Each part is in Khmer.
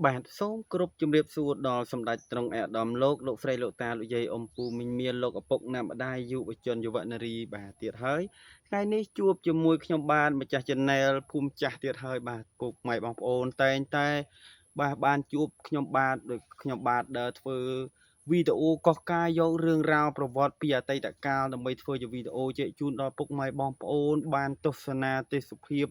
បាទសូមគោរពជំរាបសួរដល់សម្ដេចទ្រង់ឯកឧត្តមលោកស្រីលោកតាលោកយាយអ៊ំពូមីងមៀនលោកឪពុកអ្នកម្ដាយយុវជនយុវនារីបាទទៀតហើយថ្ងៃនេះជួបជាមួយខ្ញុំបាទម្ចាស់ Channel ភូមិចាស់ទៀតហើយបាទពុកម៉ែបងប្អូនតែងតែបាទបានជួបខ្ញុំបាទដូចខ្ញុំបាទដើរធ្វើវីដេអូកោះកាយយករឿងរ៉ាវប្រវត្តិពីអតីតកាលដើម្បីធ្វើជាវីដេអូជែកជូនដល់ពុកម៉ែបងប្អូនបានទស្សនាទេសភាព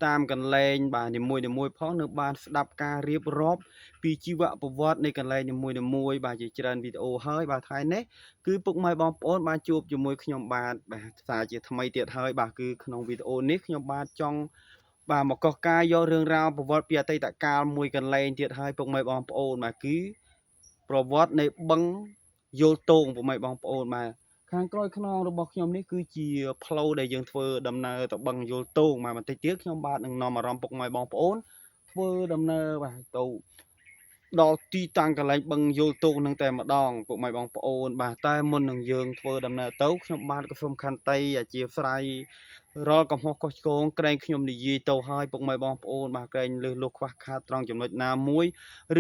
តាមកន្លែងបាទនីមួយៗផងនៅបានស្ដាប់ការរៀបរាប់ពីជីវប្រវត្តិនៃកន្លែងនីមួយៗបាទជាច្រើនវីដេអូហើយបាទថ្ងៃនេះគឺពុកម៉ែបងប្អូនបានជួបជាមួយខ្ញុំបាទសារជាថ្មីទៀតហើយបាទគឺក្នុងវីដេអូនេះខ្ញុំបាទចង់បាទមកកោះកាយយករឿងរ៉ាវប្រវត្តិពីអតីតកាលមួយកន្លែងទៀតហើយពុកម៉ែបងប្អូនបាទគឺប្រវត្តិនៃបឹងយល់ទងពុកម៉ែបងប្អូនបាទខាងក្រោយខ្នងរបស់ខ្ញុំនេះគឺជាផ្លូវដែលយើងធ្វើដំណើរទៅបឹងយល់ទងបាទបន្តិចទៀតខ្ញុំបាទនឹងនាំអារម្មណ៍ពុកម៉ែបងប្អូនធ្វើដំណើរបាទទៅដល់ទីតាំងកន្លែងបឹងយល់ទងនឹងតែម្ដងពុកម៉ែបងប្អូនបាទតែមុននឹងយើងធ្វើដំណើរទៅខ្ញុំបាទក៏សូមខន្តីអធិស្ឋានរាល់កំហុសខុសឆ្គងក្រែងខ្ញុំនិយាយទៅឲ្យពុកម៉ែបងប្អូនបាទក្រែងលើសលុសខ្វះខាតត្រង់ចំណុចណាមួយ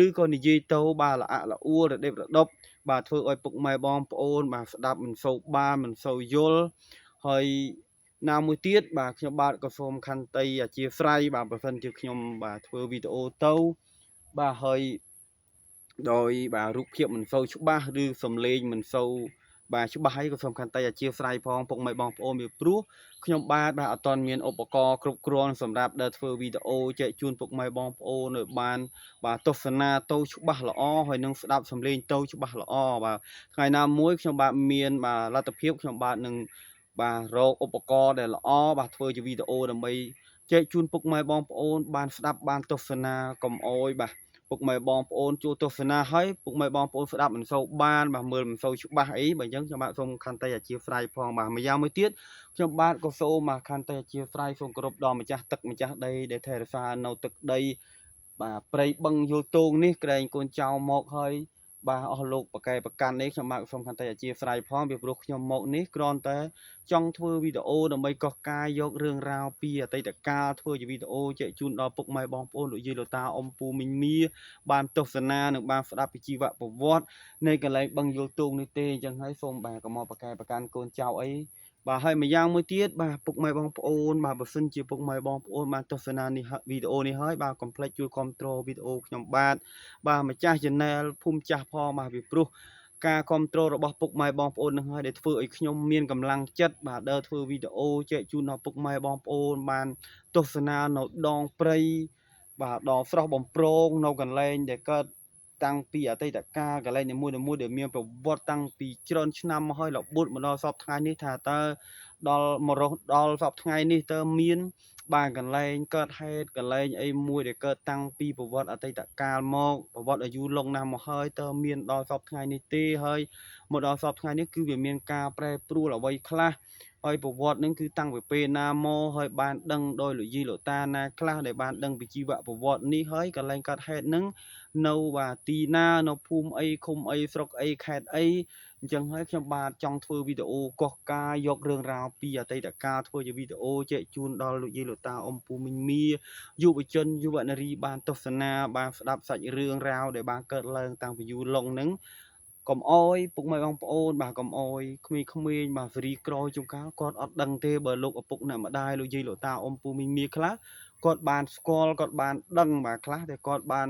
ឬក៏និយាយទៅបាទល្អល្អួររដេបរដប់បាទធ្វើឲ្យពុកម៉ែបងប្អូនបាទស្ដាប់មិនសូវបានមិនសូវយល់ហើយណាមួយទៀតបាទខ្ញុំបាទក៏សូមខន្តីអធិស្ឋានបាទបើសិនជាខ្ញុំបាទធ្វើវីដេអូទៅបាទហើយដោយបាទរូបភាពមិនសូវច្បាស់ឬសំឡេងមិនសូវបាទច្បាស់ហើយក៏សូមខន្តីអធិស្ឋានផងពុកម៉ែបងប្អូនពីព្រោះខ្ញុំបាទអត់ទាន់មានឧបករណ៍គ្រប់គ្រាន់សម្រាប់ដើរធ្វើវីដេអូចែកជូនពុកម៉ែបងប្អូនឲ្យបានបាទទស្សនាទៅច្បាស់ល្អហើយនឹងស្ដាប់សំឡេងទៅច្បាស់ល្អបាទថ្ងៃណាមួយខ្ញុំបាទមានបាទលទ្ធភាពខ្ញុំបាទនឹងបាទរកឧបករណ៍ដែលល្អបាទធ្វើជាវីដេអូដើម្បីចែកជូនពុកម៉ែបងប្អូនបានស្ដាប់បានទស្សនាកុំអោយបាទពុកម៉ែបងប្អូនជួទស្សនាហើយពុកម៉ែបងប្អូនស្ដាប់មិនសូវបានបាទមើលមិនសូវច្បាស់អីបើអញ្ចឹងខ្ញុំបាទសូមខន្តីអធិស្ឋានផងបាទម្យ៉ាងមួយទៀតខ្ញុំបាទក៏សូមបាទខន្តីអធិស្ឋានសូមគោរពដល់ម្ចាស់ទឹកម្ចាស់ដីដែលថែរក្សានៅទឹកដីបាទព្រៃបឹងយល់ទងនេះក្រែងកូនចៅមកហើយបាទអស់លោកប្រកែប្រកាន់នេះខ្ញុំបាទសូមខន្តីអធិស្ឋានផងពីព្រោះខ្ញុំមកនេះគ្រាន់តែចង់ធ្វើវីដេអូដើម្បីកោះកាយយករឿងរ៉ាវពីអតីតកាលធ្វើជាវីដេអូចែកជូនដល់ពុកម៉ែបងប្អូនលោកយាយលោកតាអ៊ំពូមីងមៀបានទស្សនានិងបានស្ដាប់ពីជីវប្រវត្តិនៃកន្លែងបឹងយល់ទងនេះទេអញ្ចឹងហើយសូមបាទកុំមកប្រកែប្រកាន់កូនចៅអីបាទហើយម្យ៉ាងមួយទៀតបាទពុកម៉ែបងប្អូនបាទបើសិនជាពុកម៉ែបងប្អូនបានទស្សនានេះវីដេអូនេះហើយបាទកុំភ្លេចជួយគាំទ្រវីដេអូខ្ញុំបាទម្ចាស់ Channel ភូមិចាស់ផងបាទពីព្រោះការគ្រប់គ្រងរបស់ពុកម៉ែបងប្អូននឹងហើយដែលធ្វើឲ្យខ្ញុំមានកម្លាំងចិត្តបាទដើរធ្វើវីដេអូចែកជូនដល់ពុកម៉ែបងប្អូនបានទស្សនានៅដងព្រៃបាទដ៏ស្រស់បំព្រងនៅកន្លែងដែលកើតតាំងពីអតីតកាលកន្លែងនីមួយៗដែលមានប្រវត្តិតាំងពីច្រើនឆ្នាំមកហើយរហូតមកដល់សពថ្ងៃនេះថាតើដល់មករស់ដល់សពថ្ងៃនេះតើមានបាទកន្លែងកើតហេតុកន្លែងអីមួយដែលកើតតាំងពីប្រវត្តិអតីតកាលមកប្រវត្តិអាយុលង់ណាស់មកហើយតើមានដល់សពថ្ងៃនេះទេហើយមកដល់សពថ្ងៃនេះគឺវាមានការប្រែប្រួលអ្វីខ្លះហើយប្រវត្តិនឹងគឺតាំងពីពេលណាមកហើយបានដឹងដោយលោកយាយលោកតាណាខ្លះដែលបានដឹងពីជីវប្រវត្តិនេះហើយកន្លែងកើតហេតុនឹងនៅបាទទីណានៅភូមិអីឃុំអីស្រុកអីខេត្តអីអញ្ចឹងហើយខ្ញុំបាទចង់ធ្វើវីដេអូកោះកាយយករឿងរ៉ាវពីអតីតកាលធ្វើជាវីដេអូចែកជូនដល់លោកយាយលោកតាអ៊ំពូមីងមៀយុវជនយុវនារីបានទស្សនាបានស្ដាប់សាច់រឿងរ៉ាវដែលបានកើតឡើងតាំងពីយូរលង់ហ្នឹងកុំអោយពុកម៉ែបងប្អូនបាទកុំអោយក្មេងៗបាទសេរីក្រោយជួនកាលគាត់អត់ដឹងទេបើលោកឪពុកអ្នកម្ដាយលោកយាយលោកតាអ៊ំពូមីងមៀខ្លះគាត់បានស្គាល់គាត់បានដឹងបាទខ្លះតែគាត់បាន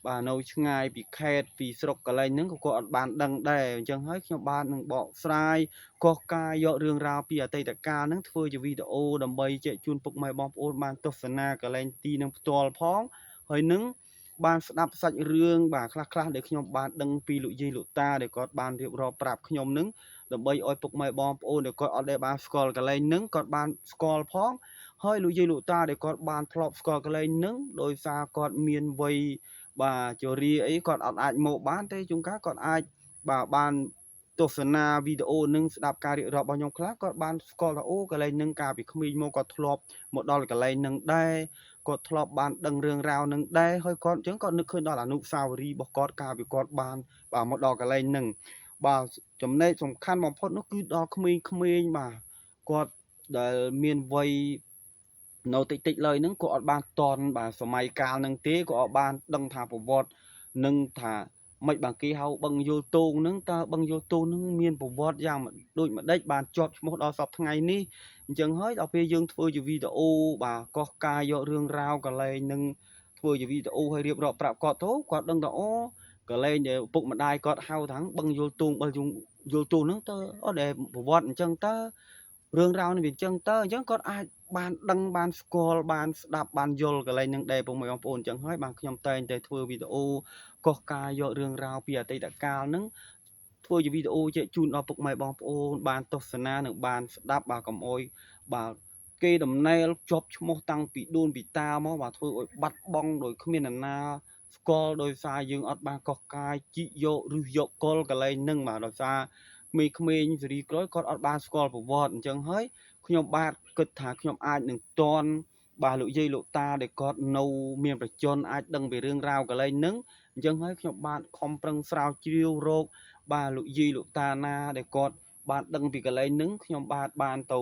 បាទនៅឆ្ងាយពីខេត្តពីស្រុកកន្លែងហ្នឹងក៏គាត់អត់បានដឹងដែរអញ្ចឹងហើយខ្ញុំបាទនឹងបកស្រាយកោះកាយយករឿងរ៉ាវពីអតីតកាលហ្នឹងធ្វើជាវីដេអូដើម្បីចែកជូនពុកម៉ែបងប្អូនបានទស្សនាកន្លែងទីនឹងផ្ទាល់ផងហើយនឹងបានស្ដាប់សាច់រឿងបាទខ្លះដែលខ្ញុំបានដឹងពីលោកយាយលោកតាដែលគាត់បានរៀបរាប់ប្រាប់ខ្ញុំនឹងដើម្បីឲ្យពុកម៉ែបងប្អូនដែលគាត់អត់ដែលបានស្គាល់កន្លែងហ្នឹងគាត់បានស្គាល់ផងហើយលោកយាយលោកតាដែលគាត់បានធ្លាប់ស្គាល់កន្លែងហ្នឹងដោយសារគាត់មានវ័យបាទជរាអីគាត់អត់អាចមកបានទេជួនកាលគាត់អាចបាទបានទស្សនាវីដេអូនឹងស្ដាប់ការរៀបរាប់របស់ខ្ញុំខ្លះគាត់បានស្គាល់ថាអូកន្លែងហ្នឹងកាលពីក្មេងមកគាត់ធ្លាប់មកដល់កន្លែងហ្នឹងដែរគាត់ធ្លាប់បានដឹងរឿងរ៉ាវហ្នឹងដែរហើយគាត់អញ្ចឹងគាត់នឹកឃើញដល់អនុស្សាវរីយ៍របស់គាត់កាលពីគាត់បានបាទមកដល់កន្លែងហ្នឹងបាទចំណែកសំខាន់បំផុតនោះគឺដល់ក្មេងៗបាទគាត់ដែលមានវ័យ នៅតិចតិចឡើយហ្នឹងក៏អត់បានតន់បាទសម័យកាលហ្នឹងទេក៏អត់បានដឹងថាប្រវត្តិនឹងថាមិនបានគេហៅបឹងយល់ទងហ្នឹងតើបឹងយល់ទងហ្នឹងមានប្រវត្តិយ៉ាងដូចម្ដេចបានជាប់ឈ្មោះដល់សប្តាហ៍ថ្ងៃនេះអញ្ចឹងហើយដល់ពេលយើងធ្វើជាវីដេអូបាទកោះការយករឿងរ៉ាវកន្លែងហ្នឹងធ្វើជាវីដេអូឲ្យរៀបរាប់ប្រាប់គាត់ទៅគាត់ដឹងថាអូកន្លែងដែលឪពុកម្ដាយគាត់ហៅថាបឹងយល់ទងយល់ទងហ្នឹងតើអត់ដែលប្រវត្តិអញ្ចឹងតើរឿងរ៉ាវនេះវាអញ្ចឹងតើអញ្ចឹងគាត់អាចបានដឹងបានស្គាល់បានស្ដាប់បានយល់កន្លែងហ្នឹងដែរពុកម៉ែបងប្អូនអញ្ចឹងហើយបានខ្ញុំតែងតែធ្វើវីដេអូកោះការយករឿងរ៉ាវពីអតីតកាលហ្នឹងធ្វើជាវីដេអូជែកជូនដល់ពុកម៉ែបងប្អូនបានទស្សនានិងបានស្ដាប់បាទកុំអោយបាទគេដំណេលជាប់ឈ្មោះតាំងពីដូនពីតាមកបាទធ្វើឲ្យបាត់បង់ដោយគ្មាននរណាស្គាល់ដោយសារយើងអត់បានកោះកាយជីកយកឬយកកលកន្លែងហ្នឹងបាទដោយសារក្មេងៗសេរីក្រោយគាត់អត់បានស្គាល់ប្រវត្តិអញ្ចឹងហើយខ្ញុំបាទគិតថាខ្ញុំអាចនឹងតន់បាទលោកយាយលោកតាដែលគាត់នៅមានប្រជញ្ញអាចដឹងពីរឿងរ៉ាវកន្លែងហ្នឹងអញ្ចឹងហើយខ្ញុំបាទខំប្រឹងស្រាវជ្រាវរកបាទលោកយាយលោកតាណាដែលគាត់បានដឹងពីកន្លែងហ្នឹងខ្ញុំបាទបានទៅ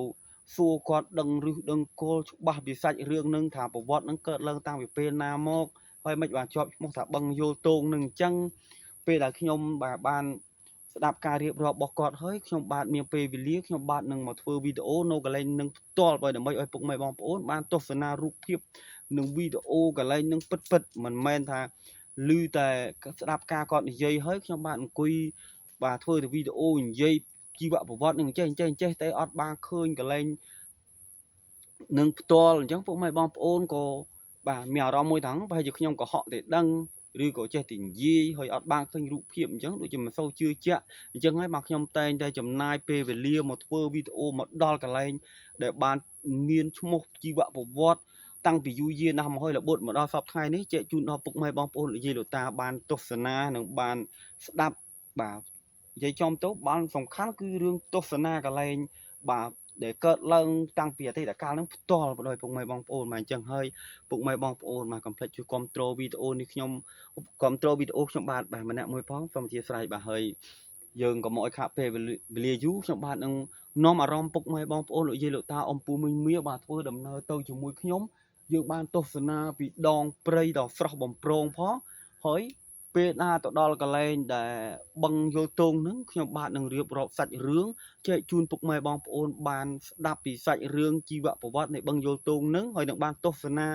សួរគាត់ដឹងឬដឹងគល់ច្បាស់ពីសាច់រឿងហ្នឹងថាប្រវត្តិហ្នឹងកើតឡើងតាំងពីពេលណាមកហើយមិនបានជាប់ឈ្មោះថាបឹងយល់ទងហ្នឹងអញ្ចឹងពេលដែលខ្ញុំបាទបានស្ដាប់ការរៀបរាប់របស់គាត់ហើយខ្ញុំបាទមានពេលវេលាខ្ញុំបាទនឹងមកធ្វើវីដេអូនៅកន្លែងនឹងផ្ទាល់បើដើម្បីឲ្យពុកម៉ែបងប្អូនបានទស្សនារូបភាពនិងវីដេអូកន្លែងនឹងពិតមិនមែនថាឮតែស្ដាប់ការគាត់និយាយហើយខ្ញុំបាទអង្គុយបាទធ្វើតែវីដេអូនិយាយជីវប្រវត្តិនឹងចេះតែអត់បានឃើញកន្លែងនឹងផ្ទាល់អញ្ចឹងពុកម៉ែបងប្អូនក៏បាទមានអារម្មណ៍មួយថាប្រហែលជាខ្ញុំកុហកតែដឹងឬក៏ចេះតែនិយាយហើយអត់បានឃើញរូបភាពអញ្ចឹងដូចជាមិនសូវជឿជាក់អញ្ចឹងហើយបាទខ្ញុំតែងតែចំណាយពេលវេលាមកធ្វើវីដេអូមកដល់កន្លែងដែលបានមានឈ្មោះជីវប្រវត្តិតាំងពីយូរយារណាស់មកហើយរហូតមកដល់សប្តាហ៍ថ្ងៃនេះចែកជូនដល់ពុកម៉ែបងប្អូនលោកយាយលោកតាបានទស្សនានិងបានស្ដាប់បាទនិយាយចំទៅបានសំខាន់គឺរឿងទស្សនាកន្លែងបាទដែលកើតឡើងតាំងពីអតីតកាលហ្នឹងផ្ទាល់ដោយពុកម៉ែបងប្អូនមកអញ្ចឹងហើយពុកម៉ែបងប្អូនមកកុំភ្លេចជួយគ្រប់គ្រងវីដេអូនេះខ្ញុំគ្រប់គ្រងវីដេអូខ្ញុំបាទម្នាក់មួយផងសូមអធិស្ឋានបាទហើយយើងកុំឲ្យខាតពេលវេលាយូរខ្ញុំបាទនឹងនាំអារម្មណ៍ពុកម៉ែបងប្អូនលោកយាយលោកតាអំពូមីមៀបាទធ្វើដំណើរទៅជាមួយខ្ញុំយើងបានទស្សនាពីដងព្រៃដ៏ស្រស់បំព្រងផងហើយពេលណាទៅដល់កន្លែងដែលបឹងយល់ទងហ្នឹងខ្ញុំបាទនឹងរៀបរាប់សាច់រឿងចែកជូនពុកម៉ែបងប្អូនបានស្ដាប់ពីសាច់រឿងជីវប្រវត្តិនៃបឹងយល់ទងហ្នឹងហើយនឹងបានទស្សនា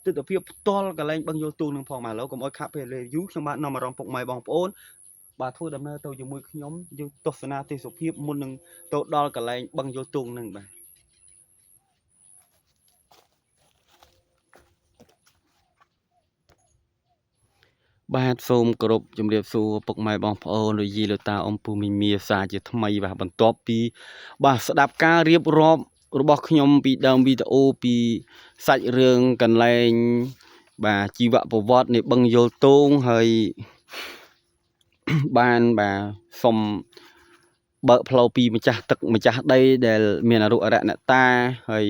ទស្សនវិជ្ជាផ្ទាល់កន្លែងបឹងយល់ទងហ្នឹងផងមកឥឡូវកុំឲ្យខាត់ពេលវេលាយូរខ្ញុំបាទនាំអារម្មណ៍ពុកម៉ែបងប្អូនបាទធ្វើដំណើរទៅជាមួយខ្ញុំយើងទស្សនាទេសភាពមុននឹងទៅដល់កន្លែងបឹងយល់ទងហ្នឹងបាទបាទសូមគោរពជំរាបសួរពុកម៉ែបងប្អូនលោកយាយលោកតាអ៊ំពូមីមៀសាជាថ្មីបាទបន្ទាប់ពីបាទស្ដាប់ការរៀបរាប់របស់ខ្ញុំពីដើមវីដេអូពីសាច់រឿងកន្លែងបាទជីវប្រវត្តិនៃបឹងយល់ទងហើយបានបាទសុំបើកផ្លូវពីម្ចាស់ទឹកម្ចាស់ដីដែលមានអរុអរៈអ្នកតាហើយ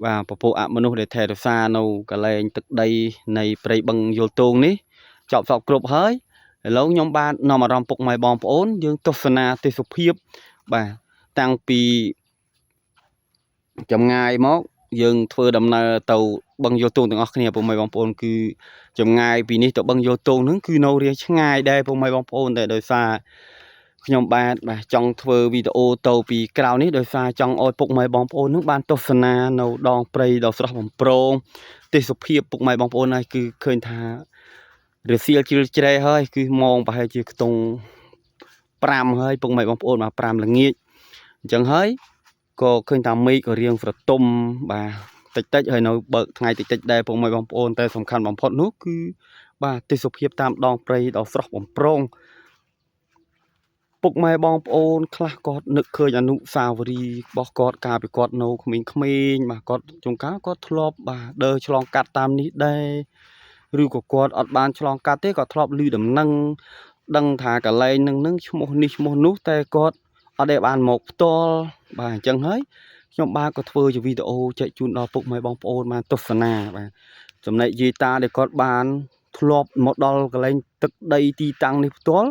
បាទពពួកអមនុស្សដែលថែរក្សានៅកន្លែងទឹកដីនៃព្រៃបឹងយល់ទងនេះចប់សពគ្រប់ហើយឥឡូវខ្ញុំបាននាំអារម្មណ៍ពុកម៉ែបងប្អូនយើងទស្សនាទេសភាពបាទតាំងពីចម្ងាយមកយើងធ្វើដំណើរទៅបឹងយល់ទងទាំងអស់គ្នាពុកម៉ែបងប្អូនគឺចម្ងាយពីនេះទៅបឹងយល់ទងហ្នឹងគឺនៅរាឆ្ងាយដែរពុកម៉ែបងប្អូនតែដោយសារខ្ញុំបាទចង់ធ្វើវីដេអូទៅពីក្រៅនេះដោយសារចង់ឲ្យពុកម៉ែបងប្អូននឹងបានទស្សនានៅដងព្រៃដ៏ស្រស់បំព្រងទេសភាពពុកម៉ែបងប្អូនហើយគឺឃើញថារសៀលជ្រៅជ្រែហើយគឺម៉ោងប្រហែលជាខ្ទង់5ហើយពុកម៉ែបងប្អូនមក5ល្ងាចអញ្ចឹងហើយក៏ឃើញថាមេឃក៏រៀងស្រទុំបាទតិចហើយនៅបើកថ្ងៃតិចដែរពុកម៉ែបងប្អូនតែសំខាន់បំផុតនោះគឺបាទទេសភាពតាមដងព្រៃដ៏ស្រស់បំព្រងពុកម៉ែបងប្អូនខ្លះគាត់នឹកឃើញអនុស្សាវរីយ៍របស់គាត់កាលពីគាត់នៅក្មេងៗបាទគាត់ជួនកាលគាត់ធ្លាប់បាទដើរឆ្លងកាត់តាមនេះដែរឬក៏គាត់អត់បានឆ្លងកាត់ទេគាត់ធ្លាប់ឮដំណឹងដឹងថាកន្លែងនឹងឈ្មោះនេះឈ្មោះនោះតែគាត់អត់ដែលបានមកផ្ទាល់បាទអញ្ចឹងហើយខ្ញុំបាទក៏ធ្វើជាវីដេអូចែកជូនដល់ពុកម៉ែបងប្អូនបានទស្សនាបាទចំណែកយាយតាដែលគាត់បាន ធ្លាប់មកដល់កន្លែងទឹកដីទីតាំងនេះផ្ទាល់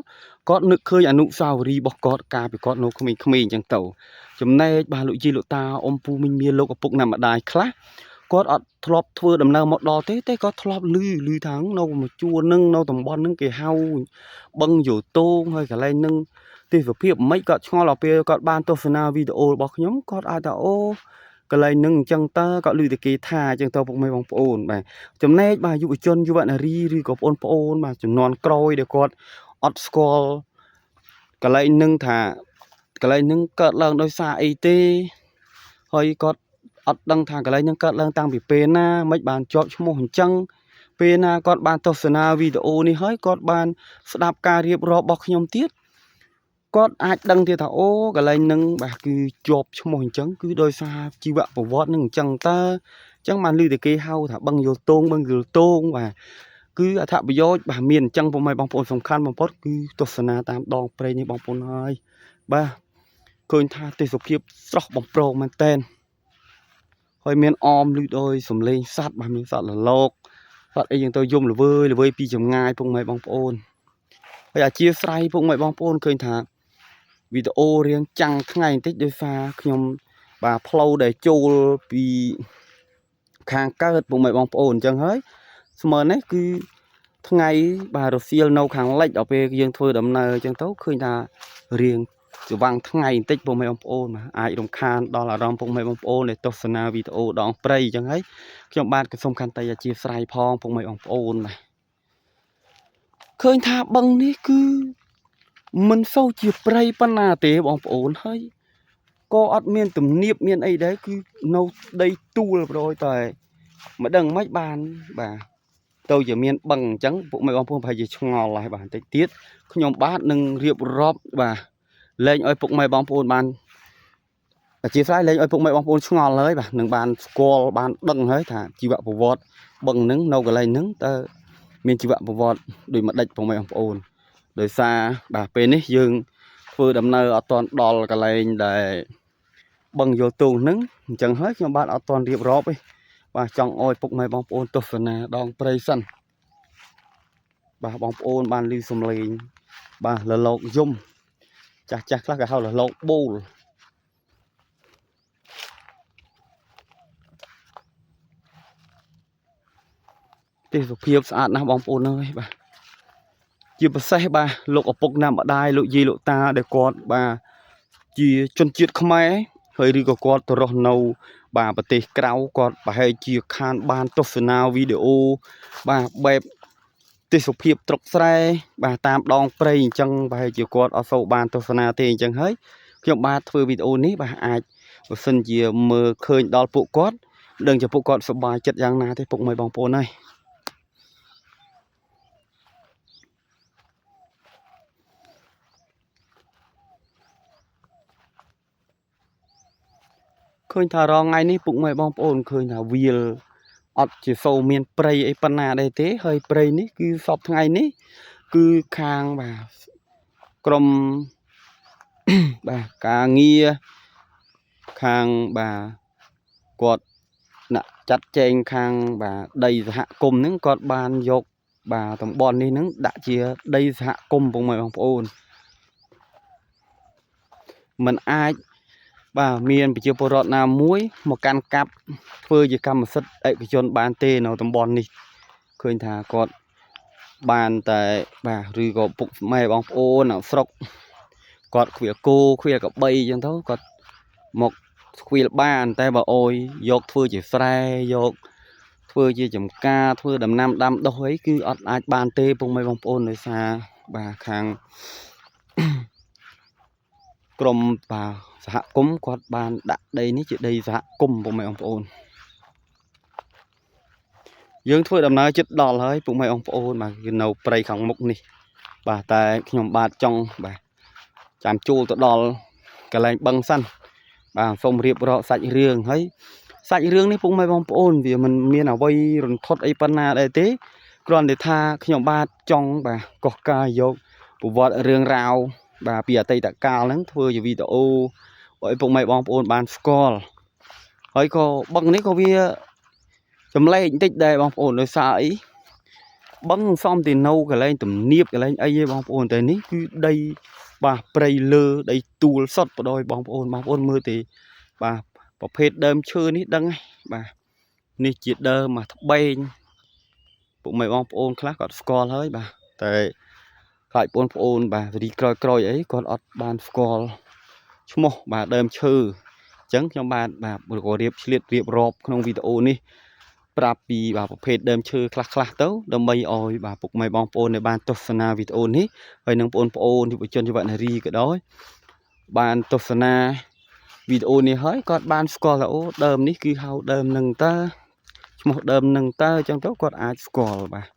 គាត់នឹកឃើញអនុស្សាវរីយ៍របស់គាត់កាលពីគាត់នៅក្មេងៗអញ្ចឹងទៅចំណែកបាទលោកយាយលោកតាអ៊ំពូមីងមាលោកឪពុកណាម្ដាយខ្លះគាត់អត់ធ្លាប់ធ្វើដំណើរមកដល់ទេគាត់ធ្លាប់ឮថានៅមួយជួរនឹងនៅតំបន់នឹងគេហៅបឹងយោតូងហើយកន្លែងនឹងទេសភាពមិនគាត់ឆ្ងល់ដល់ពេលគាត់បានទស្សនាវីដេអូរបស់ខ្ញុំគាត់អាចថាអូកន្លែងនឹងអញ្ចឹងតើគាត់ឮតែគេថាអញ្ចឹងតើពុកម៉ែបងប្អូនបាទចំណែកបាទយុវជនយុវនារីឬក៏បងប្អូនបាទចំនួនក្រោយដែលគាត់អត់ស្គាល់កន្លែងនឹងថាកន្លែងនឹងកើតឡើងដោយសារអីទេហើយគាត់អត់ដឹងថាកន្លែងនឹងកើតឡើងតាំងពីពេលណាមិនបានជាប់ឈ្មោះអញ្ចឹងពេលណាគាត់បានទស្សនាវីដេអូនេះហើយគាត់បានស្ដាប់ការរៀបរាប់របស់ខ្ញុំទៀតគាត់អាចដឹងទៀតថាអូកន្លែងនឹងបាទគឺជាប់ឈ្មោះអញ្ចឹងគឺដោយសារជីវប្រវត្តិនឹងអញ្ចឹងតើអញ្ចឹងបានឮតែគេហៅថាបឹងយល់តូងបាទគឺអត្ថប្រយោជន៍បាទមានអញ្ចឹងពុកម៉ែបងប្អូនសំខាន់បំផុតគឺទស្សនាតាមដងព្រៃនេះបងប្អូនហើយបាទឃើញថាទេសភាពស្រស់បំព្រងមែនតែនហើយមានអមឮដោយសំឡេងសត្វបាទមានសត្វលលកសត្វអីយ៉ាងទៅយំល្វើយពីចម្ងាយពុកម៉ែបងប្អូនហើយអធិស្ឋានពុកម៉ែបងប្អូនឃើញថាវីដេអូរៀងចាំងថ្ងៃបន្តិចដោយសារខ្ញុំបាទផ្លូវដែលចូលពីខាងកើតពុកម៉ែបងប្អូនអញ្ចឹងហើយស្មើនេះគឺថ្ងៃបាទរសៀលនៅខាងលិចដល់ពេលយើងធ្វើដំណើរអញ្ចឹងទៅឃើញថារៀងស្វាំងថ្ងៃបន្តិចពុកម៉ែបងប្អូនអាចរំខានដល់អារម្មណ៍ពុកម៉ែបងប្អូនដែលទស្សនាវីដេអូដងព្រៃអញ្ចឹងហើយខ្ញុំបាទក៏សូមខន្តីអធិស្ឋានផងពុកម៉ែបងប្អូនបាទឃើញថាបឹងនេះគឺមិនសូវជាព្រៃប៉ុណ្ណាទេបងប្អូនហើយក៏អត់មានទំនាបមានអីដែរគឺនៅដីទួលប្រយតែមិនដឹងមិនបានបាទទៅជាមានបឹងអញ្ចឹងពុកម៉ែបងប្អូនប្រហែលជាឆ្ងល់ហើយបាទបន្តិចទៀតខ្ញុំបាទនឹងរៀបរាប់បាទលែងឲ្យពុកម៉ែបងប្អូនបានអធិស្ឋានលែងឲ្យពុកម៉ែបងប្អូនឆ្ងល់ហើយបាទនឹងបានស្គាល់បានដឹងហើយថាជីវប្រវត្តិបឹងហ្នឹងនៅកន្លែងហ្នឹងតើមានជីវប្រវត្តិដូចមួយដេចពុកម៉ែបងប្អូនដោយសារបាទពេលនេះយើងធ្វើដំណើរអត់ទាន់ដល់កន្លែងដែលបឹងយល់ទូងហ្នឹងអញ្ចឹងហើយខ្ញុំបាទអត់ទាន់រៀបរាប់ទេបាទចង់ឲ្យពុកម៉ែបងប្អូនទស្សនាដងព្រៃសិនបាទបងប្អូនបានឮសំឡេងបាទលលោកយំចាស់ខ្លះគេហៅលលោកបូលទេសភាពស្អាតណាស់បងប្អូនអើយបាទជាពិសេសបាទលោកឪពុកណាម្ដាយលោកយាយលោកតាដែលគាត់បាទជាជនជាតិខ្មែរហើយឬក៏គាត់ទៅរស់នៅបាទប្រទេសក្រៅគាត់ប្រហែលជាខានបានទស្សនាវីដេអូបាទបែបទេសភាពត្រុកស្រែបាទតាមដងព្រៃអញ្ចឹងប្រហែលជាគាត់អត់សូវបានទស្សនាទេអញ្ចឹងហើយខ្ញុំបាទធ្វើវីដេអូនេះបាទអាចបើសិនជាមើលឃើញដល់ពួកគាត់ដឹងជាពួកគាត់សប្បាយចិត្តយ៉ាងណាទេពុកម៉ែបងប្អូនហើយឃើញថារងថ្ងៃនេះពុកម៉ែបងប្អូនឃើញថាវាលអត់ជាសូវមានព្រៃអីប៉ុណ្ណាដែរទេហើយព្រៃនេះគឺសពថ្ងៃនេះគឺខាងបាទក្រុមបាទការងារខាងបាទគាត់ដាក់ចាត់ចែងខាងបាទដីសហគមន៍ហ្នឹងគាត់បានយកបាទតំបន់នេះហ្នឹងដាក់ជាដីសហគមន៍ពុកម៉ែបងប្អូនมันអាចបាទមានប្រជាពលរដ្ឋណាមួយមកកាន់កាប់ធ្វើជាកម្មសិទ្ធិឯកជនបានទេនៅតំបន់នេះឃើញថាគាត់បានតែបាទឬក៏ពុកម៉ែបងប្អូននៅស្រុកគាត់ខ្វៀលគោខ្វៀលកបីអញ្ចឹងទៅគាត់មកខ្វៀលបានតែបើអោយយកធ្វើជាស្រែយកធ្វើជាចំការធ្វើដំណាំដាំដុះអីគឺអត់អាចបានទេពុកម៉ែបងប្អូនដោយសារបាទខាងក្រុមបាទសហគមន៍គាត់បានដាក់ដីនេះជាដីសហគមន៍ពុកម៉ែបងប្អូនយើងធ្វើដំណើរជិតដល់ហើយពុកម៉ែបងប្អូនបាទគឺនៅព្រៃខាងមុខនេះបាទតែខ្ញុំបាទចង់បាទចាំចូលទៅដល់កន្លែងបឹងសិនបាទសូមរៀបរាប់សាច់រឿងហើយសាច់រឿងនេះពុកម៉ែបងប្អូនវាមិនមានអ្វីរន្ធត់អីប៉ុណ្ណាដែរទេគ្រាន់តែថាខ្ញុំបាទចង់បាទកោះកាយយកប្រវត្តិរឿងរ៉ាវបាទពីអតីតកាលហ្នឹងធ្វើជាវីដេអូឲ្យពុកម៉ែបងប្អូនបានស្គាល់ហើយក៏បឹងនេះក៏វាចម្លែកបន្តិចដែរបងប្អូនដោយសារអី băng xong thì nâu cái lên tầm niếp cái lên ấy bóng ôn tới ní cứ đây bà prey lơ đây tool sọt vào đôi bóng ôn mưa thì bà phết đơm chơi ní đăng bà ní chỉ đơ mà thấp bay bụng mày bóng ôn khác còn score hơi bà tại lại bóng ôn bà đi coi ấy còn ọt bàn score chú mô bà đơm chơi chẳng trong bàn bà có điệp liệt rộpក្នុងវីដេអូនេះប្រាប់ពីបាទប្រភេទដើមឈើខ្លះៗទៅដើម្បីឲ្យបាទពុកម៉ែបងប្អូនដែលបានទស្សនាវីដេអូនេះហើយនឹងបងប្អូនយុវជនយុវនារីក៏ដោយបានទស្សនាវីដេអូនេះហើយគាត់បានស្គាល់ថាអូដើមនេះគឺហៅដើមនឹងតើឈ្មោះដើមនឹងតើអញ្ចឹងទៅគាត់អាចស្គាល់បាទ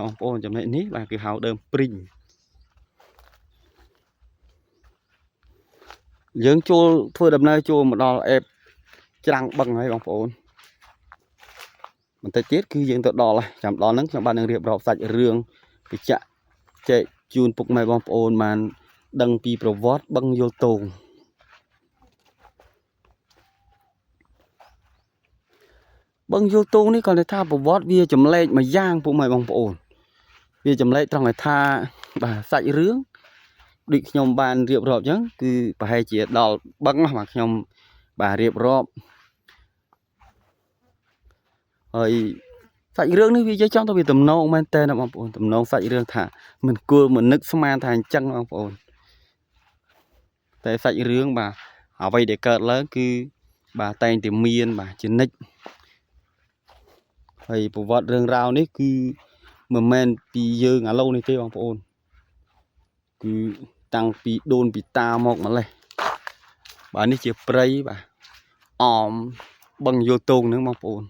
បងប្អូនចំណុចនេះបាទគឺហៅដើមព្រីងយើងចូលធ្វើដំណើរចូលមកដល់អេបច្រាំងបឹងហើយបងប្អូនបន្តិចទៀតគឺយើងទៅដល់ហើយចាំដល់ហ្នឹងខ្ញុំបាននឹងរៀបរាប់សាច់រឿងបញ្ជាក់ចែកជូនពុកម៉ែបងប្អូនបានដឹងពីប្រវត្តិបឹងយល់ទងបឹងយល់ទងនេះគាត់ថាប្រវត្តិវាចម្លែកមួយយ៉ាងពុកម៉ែបងប្អូនវាចម្លែកត្រង់ថាបាទសាច់រឿងដូចខ្ញុំបានរៀបរាប់អញ្ចឹងគឺប្រហែលជាដល់បឹងបាទខ្ញុំបាទរៀបរាប់ហើយសាច់រឿងនេះវានិយាយចង់ទៅវាតំណងមែនតើណាបងប្អូនតំណងសាច់រឿងថាមិនគួរមិននឹកស្មានថាអញ្ចឹងបងប្អូនតែសាច់រឿងបាទអ្វីដែលកើតឡើងគឺបាទតែងតែមានបាទជានិច្ចហើយប្រវត្តិរឿងរ៉ាវនេះគឺមិនមែនពីយើងឥឡូវនេះទេបងប្អូនគឺតាំងពីដូនពីតាមកម្លេះបាទនេះជាព្រៃបាទអមបឹងយល់ទងហ្នឹងបងប្អូន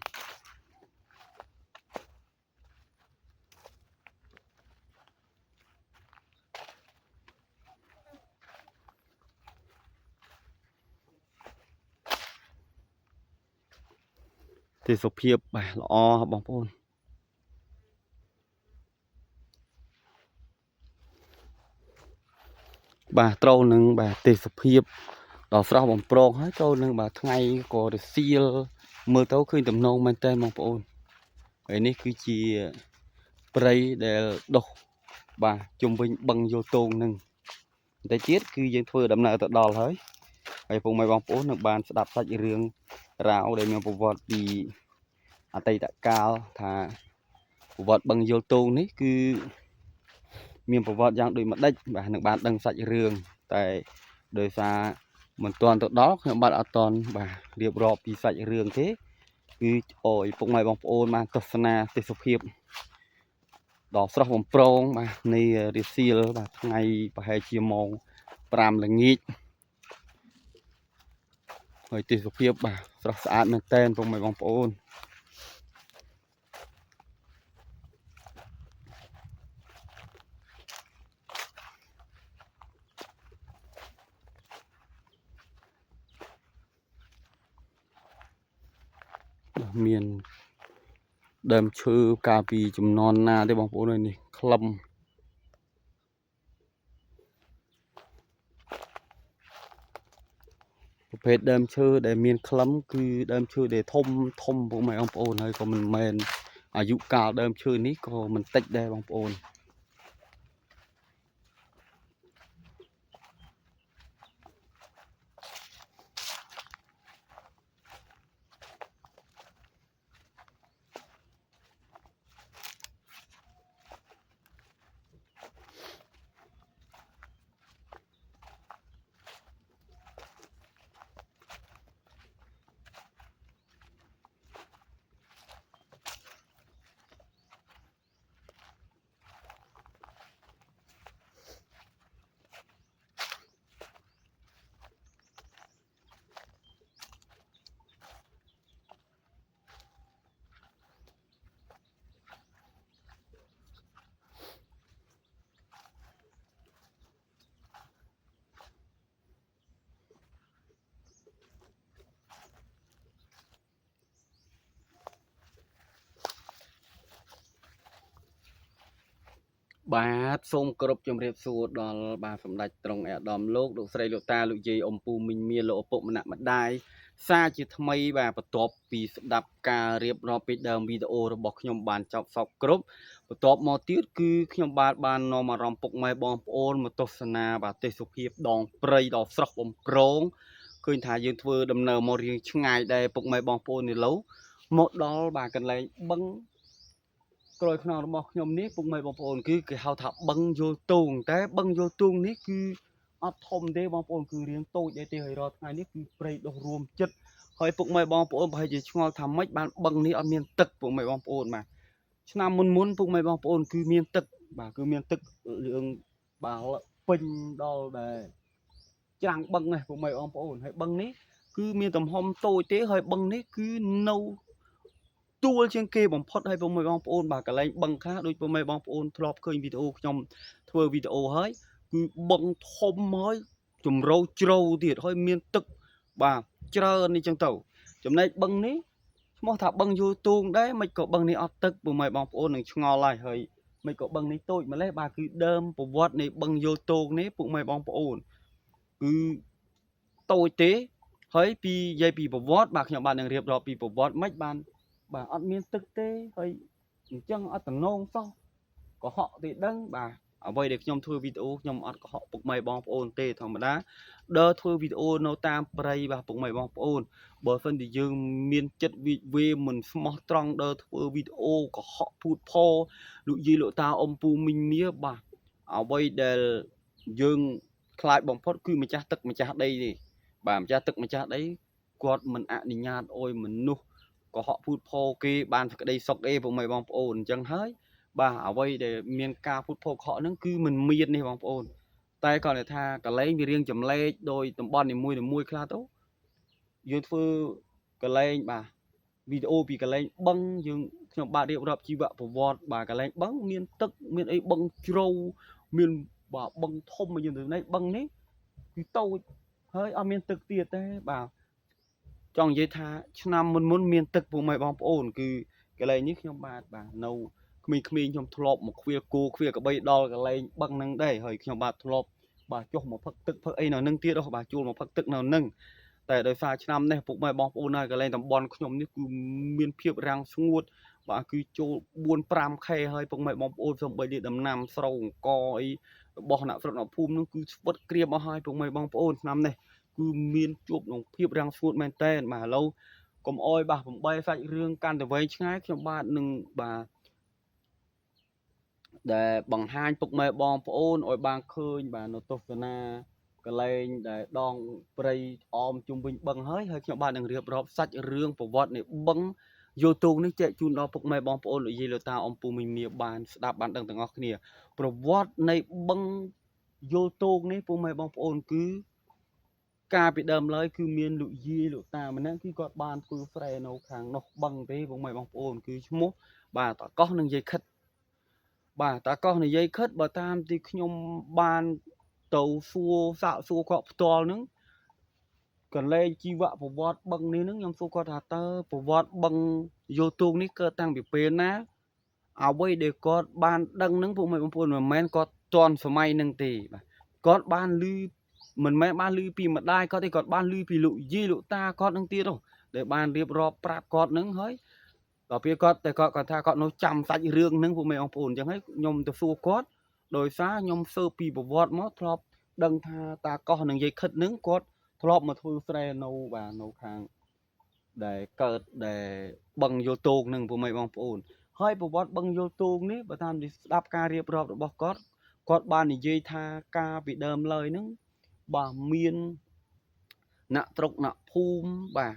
ទេសភាពបាទល្អបងប្អូនបាទត្រូវនឹងបាទទេសភាពដល់ស្រស់បំប្រងហើយចូលនឹងបាទថ្ងៃក៏រសៀលមើលទៅឃើញតំណងមែនតើបងប្អូនហើយនេះគឺជាព្រៃដែលដុះបាទជុំវិញបឹងយល់ទងនឹងតែទៀតគឺយើងធ្វើដំណើរទៅដល់ហើយពុកម៉ែបងប្អូននឹងបានស្ដាប់សាច់រឿងរ៉ាវដែលមានប្រវត្តិពីអតីតកាលថាប្រវត្តិបឹងយល់ទងនេះគឺមានប្រវត្តិយ៉ាងដូចម្ដេចបាទនឹងបានដឹងសាច់រឿងតែដោយសារមិនទាន់ទៅដល់ខ្ញុំបាទអត់ទាន់បាទរៀបរាប់ពីសាច់រឿងទេគឺអោយពុកម៉ែបងប្អូនបានទស្សនាទេសភាពដ៏ស្រស់បំព្រងបាទនៃរាសៀលបាទថ្ងៃប្រហែលជាម៉ោង5ល្ងាចហើយទេសភាពបាទស្រស់ស្អាតមែនទែនពុកម៉ែបងប្អូនមានដើមឈើកាលពីជំនាន់ណាទេបងប្អូននេះក្លឹមប្រភេទដើមឈើដែលមានក្លឹមគឺដើមឈើដែលធំពុកម៉ែបងប្អូនហើយក៏មិនមែនអាយុកាលដើមឈើនេះក៏មិនតិចដែរបងប្អូនបាទសូមគោរពជំរាបសួរដល់បាទសម្ដេចត្រង់អាដាមលោកស្រីលោកតាលោកយាយអ៊ំពូមីងមៀលោកឪពុកម្នាក់ម្ដាយ xaជាថ្មីបាទបន្ទាប់ពីស្ដាប់ការរៀបរាប់ពីដើមវីដេអូរបស់ខ្ញុំបានចប់សពគ្រប់បន្ទាប់មកទៀតគឺខ្ញុំបាននាំអារម្មណ៍ពុកម៉ែបងប្អូនមកទស្សនាបាទទេសភាពដងព្រៃដ៏ស្រស់បំព្រងឃើញថាយើងធ្វើដំណើរមករៀងឆ្ងាយដែរពុកម៉ែបងប្អូននេះឡូវមកដល់បាទកន្លែងបឹងក្រោយខ្នងរបស់ខ្ញុំនេះពុកម៉ែបងប្អូនគឺគេហៅថាបឹងយល់ទូងតែបឹងយល់ទូងនេះគឺអត់ធំទេបងប្អូនគឺរៀងតូចដែរទេហើយរាល់ថ្ងៃនេះគឺព្រៃដុះរួមចិត្តហើយពុកម៉ែបងប្អូនប្រហែលជាឆ្ងល់ថាម៉េចបានបឹងនេះអត់មានទឹកពុកម៉ែបងប្អូនបាទឆ្នាំមុនពុកម៉ែបងប្អូនគឺមានទឹកបាទគឺមានទឹករឿងបាទពេញដល់ដែរច្រាំងបឹងនេះពុកម៉ែបងប្អូនហើយបឹងនេះគឺមានទំហំតូចទេហើយបឹងនេះគឺនៅទួលជាងគេបំផុតហើយពុកម៉ែបងប្អូនបាទកន្លែងបឹងខ្លះដូចពុកម៉ែបងប្អូនធ្លាប់ឃើញវីដេអូខ្ញុំធ្វើវីដេអូហើយគឺបឹងធំហើយជំរៅជ្រៅទៀតហើយមានទឹកបាទច្រើននេះចឹងទៅចំណែកបឹងនេះឈ្មោះថាបឹងយូទូងដែរមិនក៏បឹងនេះអត់ទឹកពុកម៉ែបងប្អូននឹងឆ្ងល់ហើយមិនក៏បឹងនេះតូចម្លេះបាទគឺដើមប្រវត្តិនៃបឹងយូទូងនេះពុកម៉ែបងប្អូនគឺតូចទេហើយពីនិយាយពីប្រវត្តិបាទខ្ញុំបាននឹងរៀបរាប់ពីប្រវត្តិមិនបានបាទអត់មានទឹកទេហើយអញ្ចឹងអត់តំណងសោះកុហកទេដឹងបាទអ្វីដែលខ្ញុំធ្វើវីដេអូខ្ញុំអត់កុហកពុកម៉ែបងប្អូនទេធម្មតាដើរធ្វើវីដេអូនៅតាមព្រៃបាទពុកម៉ែបងប្អូនបើមិនតែយើងមានចិត្តវិវេមិនស្មោះត្រង់ដើរធ្វើវីដេអូកុហកភូតផលោកយាយលោកតាអ៊ំពូមីងមាបាទអ្វីដែលយើងខ្លាចបំផុតគឺម្ចាស់ទឹកម្ចាស់ដីទេបាទម្ចាស់ទឹកម្ចាស់ដីគាត់មិនអនុញ្ញាតអោយមនុស្សកុហកភូតផគេបានសេចក្តីសុខទេពុកម៉ែបងប្អូនអញ្ចឹងហើយបាទអ្វីដែលមានការភូតផកុហកហ្នឹងគឺមិនមានទេបងប្អូនតែគាត់ថាកលែងវារៀងចម្លែកដោយតំបន់នីមួយៗខ្លះទៅយើងធ្វើកលែងបាទវីដេអូពីកលែងបឹងយើងខ្ញុំបាទរៀបរាប់ជីវប្រវត្តិបាទកលែងបឹងមានទឹកមានអីបឹងជ្រៅមានបាទបឹងធំយើងទៅនេះបឹងនេះគឺតូចហើយអត់មានទឹកទៀតទេបាទចង់និយាយថាឆ្នាំមុនមានទឹកពុកម៉ែបងប្អូនគឺកន្លែងនេះខ្ញុំបាទនៅក្មេងៗខ្ញុំធ្លាប់មកឃ្វាលគោឃ្វាលក្របីដល់កន្លែងបឹងហ្នឹងដែរហើយខ្ញុំបាទធ្លាប់បាទចុះមកផឹកទឹកផឹកអីនៅហ្នឹងទៀតបាទជួលមកផឹកទឹកនៅហ្នឹងតែដោយសារឆ្នាំនេះពុកម៉ែបងប្អូនហើយកន្លែងតំបន់ខ្ញុំនេះគឺមានភាពរាំងស្ងួតបាទគឺចូល4-5 ខែហើយពុកម៉ែបងប្អូនសូម្បីតែដំណាំស្រូវអង្គអីរបស់អ្នកស្រុកអ្នកភូមិនោះគឺស្វិតក្រៀមអស់ហើយពុកម៉ែបងប្អូនឆ្នាំនេះគឺមានជួបនឹងភាពរាំងស្ងួតមែនតើបាទឥឡូវកុំអោយបាទបំបីសាច់រឿងកាន់តែវែងឆ្ងាយខ្ញុំបាទនឹងបាទដែលបង្ហាញពុកម៉ែបងប្អូនឲ្យបានឃើញបាទនៅទស្សនាកលែងដែលដងព្រៃអមជុំវិញបឹងហើយខ្ញុំបាទនឹងរៀបរាប់សាច់រឿងប្រវត្តិនៃបឹងយោទូងនេះចែកជូនដល់ពុកម៉ែបងប្អូនលោកយាយលោកតាអ៊ំពូមីងមាបានស្ដាប់បានដឹងទាំងអស់គ្នាប្រវត្តិនៃបឹងយោទូងនេះពុកម៉ែបងប្អូនគឺការពីដើមឡើយគឺមានលោកយាយលោកតាម្នាក់គឺគាត់បានធ្វើស្រែនៅខាងនោះបឹងទេពុកម៉ែបងប្អូនគឺឈ្មោះបាទតាកោះនិងយាយខិតបាទតាកោះនិយាយខិតបើតាមទីខ្ញុំបានទៅសួរសាកសួរគាត់ផ្ទាល់ហ្នឹងកលែងជីវប្រវត្តិបឹងនេះហ្នឹងខ្ញុំសួរគាត់ថាតើប្រវត្តិបឹងយោទូងនេះកើតតាំងពីពេលណាអ្វីដែលគាត់បានដឹងហ្នឹងពុកម៉ែបងប្អូនមិនមែនគាត់ទាន់សម័យហ្នឹងទេបាទគាត់បានឮមិនមែនបានឮពីម្ដាយគាត់ទេគាត់បានឮពីលោកយាយលោកតាគាត់ហ្នឹងទៀតដែលបានរៀបរាប់ប្រាប់គាត់ហ្នឹងហើយដល់ពេលគាត់តែគាត់ថាគាត់នៅចាំសាច់រឿងហ្នឹងពុកម៉ែបងប្អូនអញ្ចឹងហើយខ្ញុំទៅសួរគាត់ដោយសារខ្ញុំស៊ើបពីប្រវត្តិមកធ្លាប់ដឹងថាតាកោះនិងយាយខិតហ្នឹងគាត់ធ្លាប់មកធ្វើស្រែនៅបាទនៅខាងដែលកើតដែលបឹងយោទូងហ្នឹងពុកម៉ែបងប្អូនហើយប្រវត្តិបឹងយោទូងនេះបើតាមស្ដាប់ការរៀបរាប់របស់គាត់បាននិយាយថាការពីដើមឡើយហ្នឹងបាទមានអ្នកត្រុកអ្នកភូមិបាទ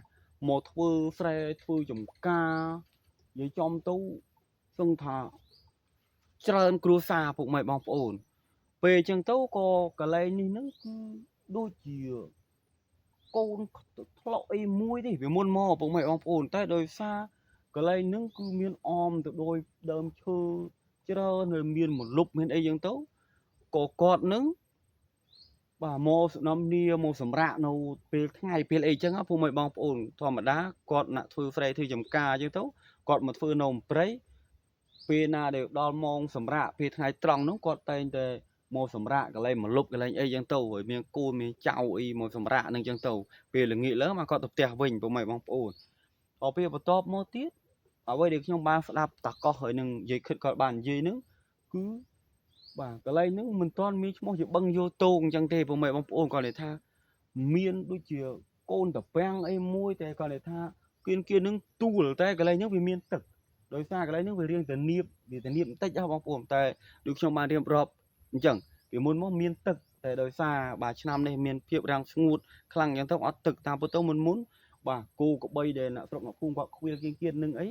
មកធ្វើស្រែធ្វើចំការនិយាយចំទៅសឹងថាច្រើនគ្រួសារពុកម៉ែបងប្អូនពេលអញ្ចឹងទៅក៏កន្លែងនេះហ្នឹងគឺដូចជាកូនធ្លុកអីមួយទេវាមុនមកពុកម៉ែបងប្អូនតែដោយសារកន្លែងហ្នឹងគឺមានអមទៅដោយដើមឈើច្រើនហើយមានមលុបមានអីអញ្ចឹងទៅក៏គាត់ហ្នឹងបាទមកស្នំនីមកសម្រាកនៅពេលថ្ងៃពេលអីចឹងពុកម៉ែបងប្អូនធម្មតាគាត់ណាក់ធ្វើស្រែធ្វើចំការអញ្ចឹងទៅគាត់មកធ្វើនៅព្រៃពេលណាដែលដល់ម៉ោងសម្រាកពេលថ្ងៃត្រង់នោះគាត់តែងតែ មកសម្រាកកន្លែងមកលុបកន្លែងអីចឹងទៅហើយមានគូមានចៅអីមកសម្រាកនឹងចឹងទៅពេលល្ងាចឡើងមកគាត់ទៅផ្ទះវិញពុកម៉ែបងប្អូនដល់ពេលបន្ទាប់មកទៀតអ្វីដែលខ្ញុំបានស្ដាប់តាកោះហើយនឹងនិយាយខិតគាត់បាននិយាយហ្នឹងគឺបាទកន្លែងហ្នឹងមិនទាន់មានឈ្មោះជាបឹងយោតោងអញ្ចឹងទេពុកម៉ែបងប្អូនគាត់និយាយថាមានដូចជាកូនតាពាំងអីមួយតែគាត់និយាយថាគៀនហ្នឹងទួលតែកន្លែងហ្នឹងវាមានទឹកដោយសារកន្លែងហ្នឹងវារៀងទៅនៀបវាទៅនៀបបន្តិចហ៎បងប្អូនតែដូចខ្ញុំបានរៀបរាប់អញ្ចឹងពីមុនមកមានទឹកតែដោយសារបាទឆ្នាំនេះមានភាពរាំងស្ងួតខ្លាំងអញ្ចឹងទៅអត់ទឹកតាមពិតទៅមុនបាទគោក្របីដែលអ្នកស្រុកអ្នកភូមិគាត់ខ្វៀលគៀននឹងអី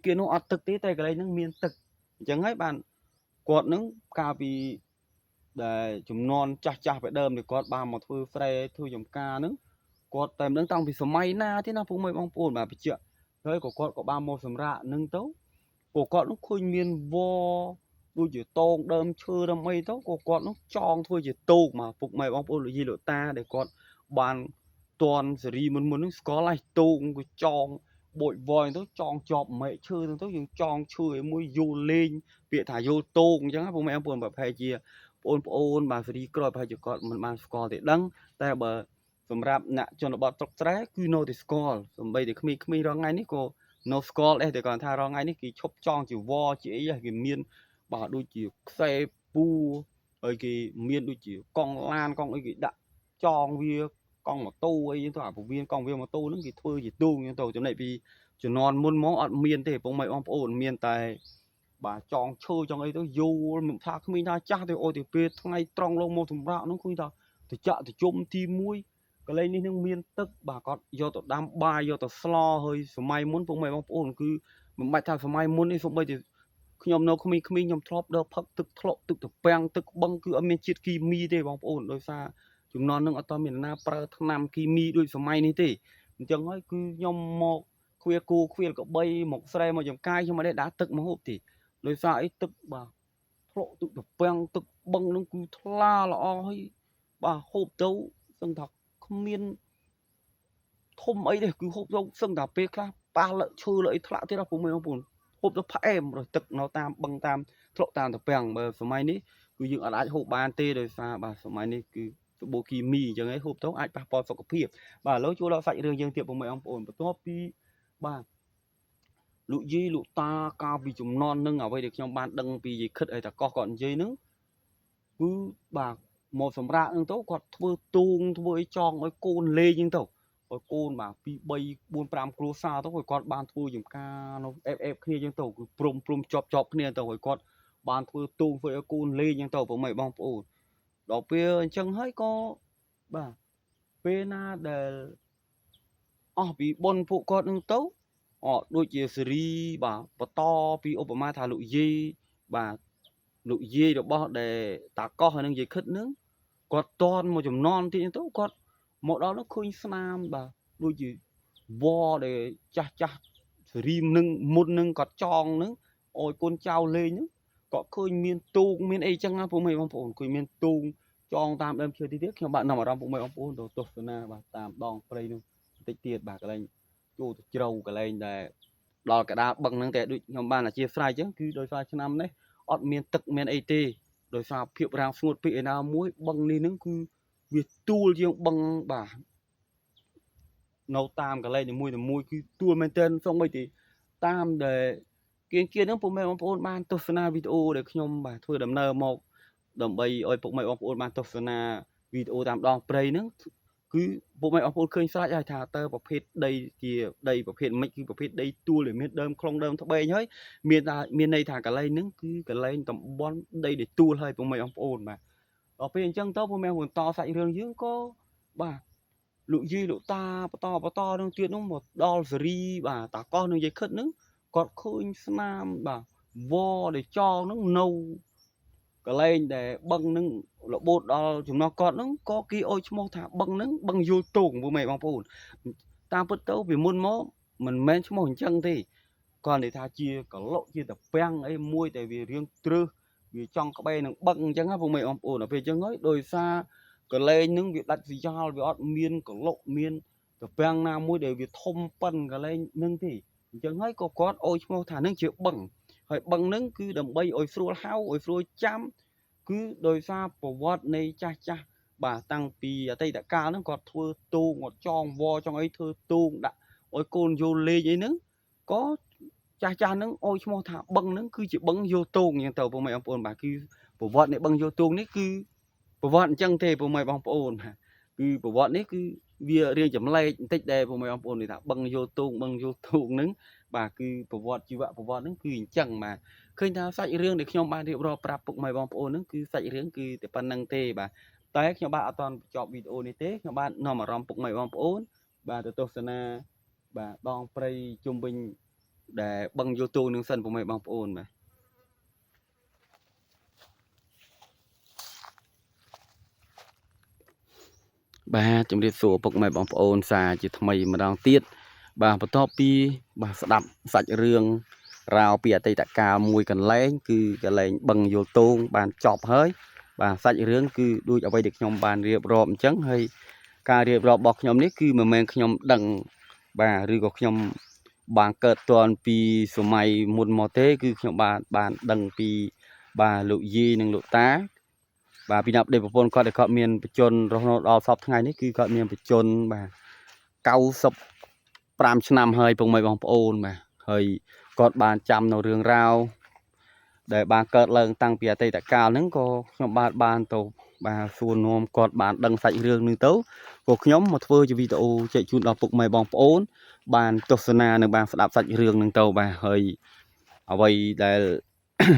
គៀននោះអត់ទឹកទេតែកន្លែងហ្នឹងមានទឹកអញ្ចឹងហើយបានគាត់នឹងកាលពីដែលចំនួនចាស់ពីដើមthìគាត់បានមកធ្វើស្រែធ្វើចំការហ្នឹងគាត់តែមិនដឹងតាំងពីសម័យណាទេណាពុកម៉ែបងប្អូនបាទបញ្ជាក់ហើយក៏គាត់ក៏បានមកសម្រាកហ្នឹងទៅក៏គាត់នោះឃើញមានវដូចជាតងដើមឈើដើមអីទៅក៏គាត់នោះចងធ្វើជាតោកមកពុកម៉ែបងប្អូនលោកយាយលោកតាដែលគាត់បានតន់សេរីមុនហ្នឹងស្គាល់ហើយតោកក៏ចងបូចវយទៅចងជាប់មែកឈើទៅយើងចងឈើឲ្យមួយយូរលេងពាក្យថាយូរតោកអញ្ចឹងពុកម៉ែបងប្អូនប្រហែលជាបងប្អូនបាទសេរីក្រោយប្រហែលជាគាត់មិនបានស្គាល់ទេដឹងតែបើសម្រាប់អ្នកជនបទស្រុកស្រែគឺនៅតែស្គាល់សំបីតែក្មេងៗរងថ្ងៃនេះក៏នៅស្គាល់ដែរតែគាត់ថារងថ្ងៃនេះគេឈប់ចងជាវជាអីគេមានបាទដូចជាខ្សែពូហើយគេមានដូចជាកង់ឡានកង់អីគេដាក់ចងវាកង់ម៉ូតូអីទៅអាពវៀនកង់វាម៉ូតូហ្នឹងគេធ្វើជាទូងហ្នឹងទៅចំណេះពីជំនាន់មុនមកអត់មានទេពុកម៉ែបងប្អូនមានតែបាទចងឈើចងអីទៅយូរមិនថាក្មេងថាចាស់ទៅអូទៅពេលថ្ងៃត្រង់លងមកសម្រាប់ហ្នឹងឃើញថាទៅចាក់ទៅជុំទី1កន្លែងនេះនឹងមានទឹកបាទគាត់យកទៅដាំបាយយកទៅស្លហើយសម័យមុនពុកម៉ែបងប្អូនគឺមិនបាច់ថាសម័យមុននេះសូម្បីតែខ្ញុំនៅក្មេងៗខ្ញុំធ្លាប់ដើរផឹកទឹកថ្លុកទឹកត្រពាំងទឹកបឹងគឺអត់មានជាតិគីមីទេបងប្អូនដោយសារជំនាន់នឹងអត់តមានណាប្រើថ្នាំគីមីដូចសម័យនេះទេអញ្ចឹងហើយគឺខ្ញុំមកខ្វៀលគូខ្វៀលកបីមកស្រែមកចំកាយខ្ញុំមិនได้ដាក់ទឹកមកហូបទេដោយសារអីទឹកបាទថ្លុកទឹកត្រពាំងទឹកបឹងនឹងគឺថ្លាល្អហើយបាទហូបទៅសឹងថាគ្មានធំអីទេគឺហូបទៅសឹងតែពេលខ្លះប៉ះលើឈើលើអីធ្លាក់ទៀតបងប្អូនហូបទៅផ្អែមរទឹកនៅតាមបឹងតាមធ្លុកតាមត្រពាំងបើសម័យនេះគឺយើងអត់អាចហូបបានទេដោយសារបាទសម័យនេះគឺសបូគីមីអញ្ចឹងឯងហូបទៅអាចប៉ះពាល់សុខភាពបាទឥឡូវចូលដល់សាច់រឿងយើងទៀតបងប្អូនបន្ទាប់ពីបាទលោកយាយលោកតាកាលពីជំនាន់នឹងអ្វីដែលខ្ញុំបានដឹងពីយាយខិតហើយតាកោះគាត់និយាយហ្នឹងគឺបាទមកសម្រាប់ហ្នឹងទៅគាត់ធ្វើទូងធ្វើអីចងឲ្យកូនលេងហ្នឹងទៅឲ្យកូនបាទ2 3 4 5គ្រួសារទៅគាត់បានធ្វើចំការនៅអេបគ្នាអញ្ចឹងទៅគឺព្រមជាប់គ្នាទៅហើយគាត់បានធ្វើទូងធ្វើឲ្យកូនលេងអញ្ចឹងទៅបងប្អូនដល់ពេលអញ្ចឹងហើយក៏បាទពេលណាដែលអស់ពីបុណ្យពួកគាត់នឹងទៅដូចជាសេរីបាទបន្តពីឧបមាថាលោកយាយបាទលោកយាយរបស់ដែលតាកោះហើយនឹងយាយខិតនឹងគាត់តន់មកចំនួនទៀតទៅគាត់មកដល់នោះឃើញស្នាមបាទដូចជាវដែលចាស់សេរីនឹងមុននឹងគាត់ចងនឹងឲ្យកូនចៅលេងហ្នឹងក៏ឃើញមានទូកមានអីចឹងណាពុកម៉ែបងប្អូនឃើញមានទូកចងតាមដើមឈើទៀតខ្ញុំបាទនាំអារម្មណ៍ពុកម៉ែបងប្អូនទៅទស្សនាបាទតាមដងព្រៃនោះបន្តិចទៀតបាទកន្លែងចូលទៅជ្រៅកន្លែងដែលដល់កដាលបឹងហ្នឹងតែដូចខ្ញុំបានអធិស្ឋានអញ្ចឹងគឺដោយសារឆ្នាំនេះអត់មានទឹកមានអីទេដោយសារភាពរាំងស្ងួតពេកឯណាមួយបឹងនេះហ្នឹងគឺវាទួលជាងបឹងបាទនៅតាមកន្លែងនីមួយគឺទួលមែនទែនសូម្បីតែតាមដែលគៀនហ្នឹងពុកម៉ែបងប្អូនបានទស្សនាវីដេអូដែលខ្ញុំបាទធ្វើដំណើរមកដើម្បីឲ្យពុកម៉ែបងប្អូនបានទស្សនាវីដេអូតាមដងព្រៃហ្នឹងគឺពុកម៉ែបងប្អូនឃើញស្រេចហើយថាតើប្រភេទដីជាដីប្រភេទម៉េចគឺប្រភេទដីទួលដែលមានដើមខ្លងដើមត្បែងហើយមានន័យថាកន្លែងហ្នឹងគឺកន្លែងតំបន់ដីដែលទួលហើយពុកម៉ែបងប្អូនបាទដល់ពេលអញ្ចឹងទៅពុកម៉ែបន្តសាច់រឿងយើងក៏បាទលោកយាយលោកតាបន្តនឹងទៀតនោះមកដល់សេរីបាទតាកោះនឹងយាយខិតនឹងគាត់ឃើញស្នាមបាទវដែលចងនឹងនៅកន្លែងដែលបឹងនឹងរបូតដល់ចំណោះគាត់នឹងក៏គេអុយឈ្មោះថាបឹងនឹងបឹងយល់ទងពុកម៉ែបងប្អូនតាមពិតទៅពីមុនមកមិនមែនឈ្មោះអញ្ចឹងទេគាត់និយាយថាជាកឡុកជាតាពាំងអីមួយតែវារៀងត្រឹសវាចង់ក្បែរនឹងបឹងអញ្ចឹងណាពុកម៉ែបងប្អូនដល់ពេលអញ្ចឹងហើយដោយសារកន្លែងនឹងវាដាច់ស្រយាលវាអត់មានកឡុកមានតាពាំងណាមួយដែលវាធំប៉ុនកន្លែងនឹងទេអញ្ចឹងហើយក៏គាត់អុយឈ្មោះថានឹងជាបឹងហើយបឹងនឹងគឺដើម្បីឲ្យស្រួលហៅឲ្យស្រួលចាំ cứ đôi xa bộ vót này cha cha bà tăng pi ở tây đã cao nó còn thưa tu ngọt tròn vo trong ấy thưa tu đã ôi côn vô lê vậy nữa có cha cha nó ôi cho thả băng nó cứ chỉ băng vô tu như tàu bộ mày ông ôn bà cứ bộ vót này băng vô tu đấy cứ bộ vót chẳng thể bộ mày ông ôn mà cứ bộ vót đấy cứ bia riêng chấm lay tích đề bộ mày ông ôn thì thả băng vô tu nứng bà cứ bộ vót chỉ vậy bộ vót nó cứ chẳng mà khơi thao sạch riêng để khi bạn điệp rồi prap bộ mày bong ôn nó cứ sạch riêng cứ để pan năng tê bà tới khi bạn toàn chọn video này thế khi bạn nằm mà rom bộ mày bong ôn bà từ tô sana bà đong play trung bình để băng YouTube nâng sân bộ mày bong ôn mà bà trong điệp sổ bộ mày bong ôn xa chỉ thay mà đang tiết bà bắt top pi bà đập sạch riêng rào bìa tây tạ cao mùi cần lấy cứ cái lấy bằng vô tôn bàn chọp hơi bà sạch riêng cứ đuôi ở đây được nhóm bàn riệp rộm chấn hay ca riệp rộm bọc nhóm này cứ mà men nhóm đằng bà rư có nhóm bàn cợt toàn pi số mày một mò thế cứ nhóm bàn đằng pi bà lụ di nâng lụ tá bà pi nạp để một con để cọ miền chôn rồi nó sập ngày này cứ cọ miền chôn bà cao sập pram năm hơi vùng mày bong ôn mà hơi còn bàn chăm nấu rương rau để bàn cợt lần tăng bìa tây tại cao nứng có nhóm bàn tổ bà xuân nôm còn bàn đăng sạch rương nương tấu có nhóm một phơi cho video chạy chun đọc phục mày bong ôn bàn tosana nương bàn đạp sạch rương nương tấu bà hơi ở đây để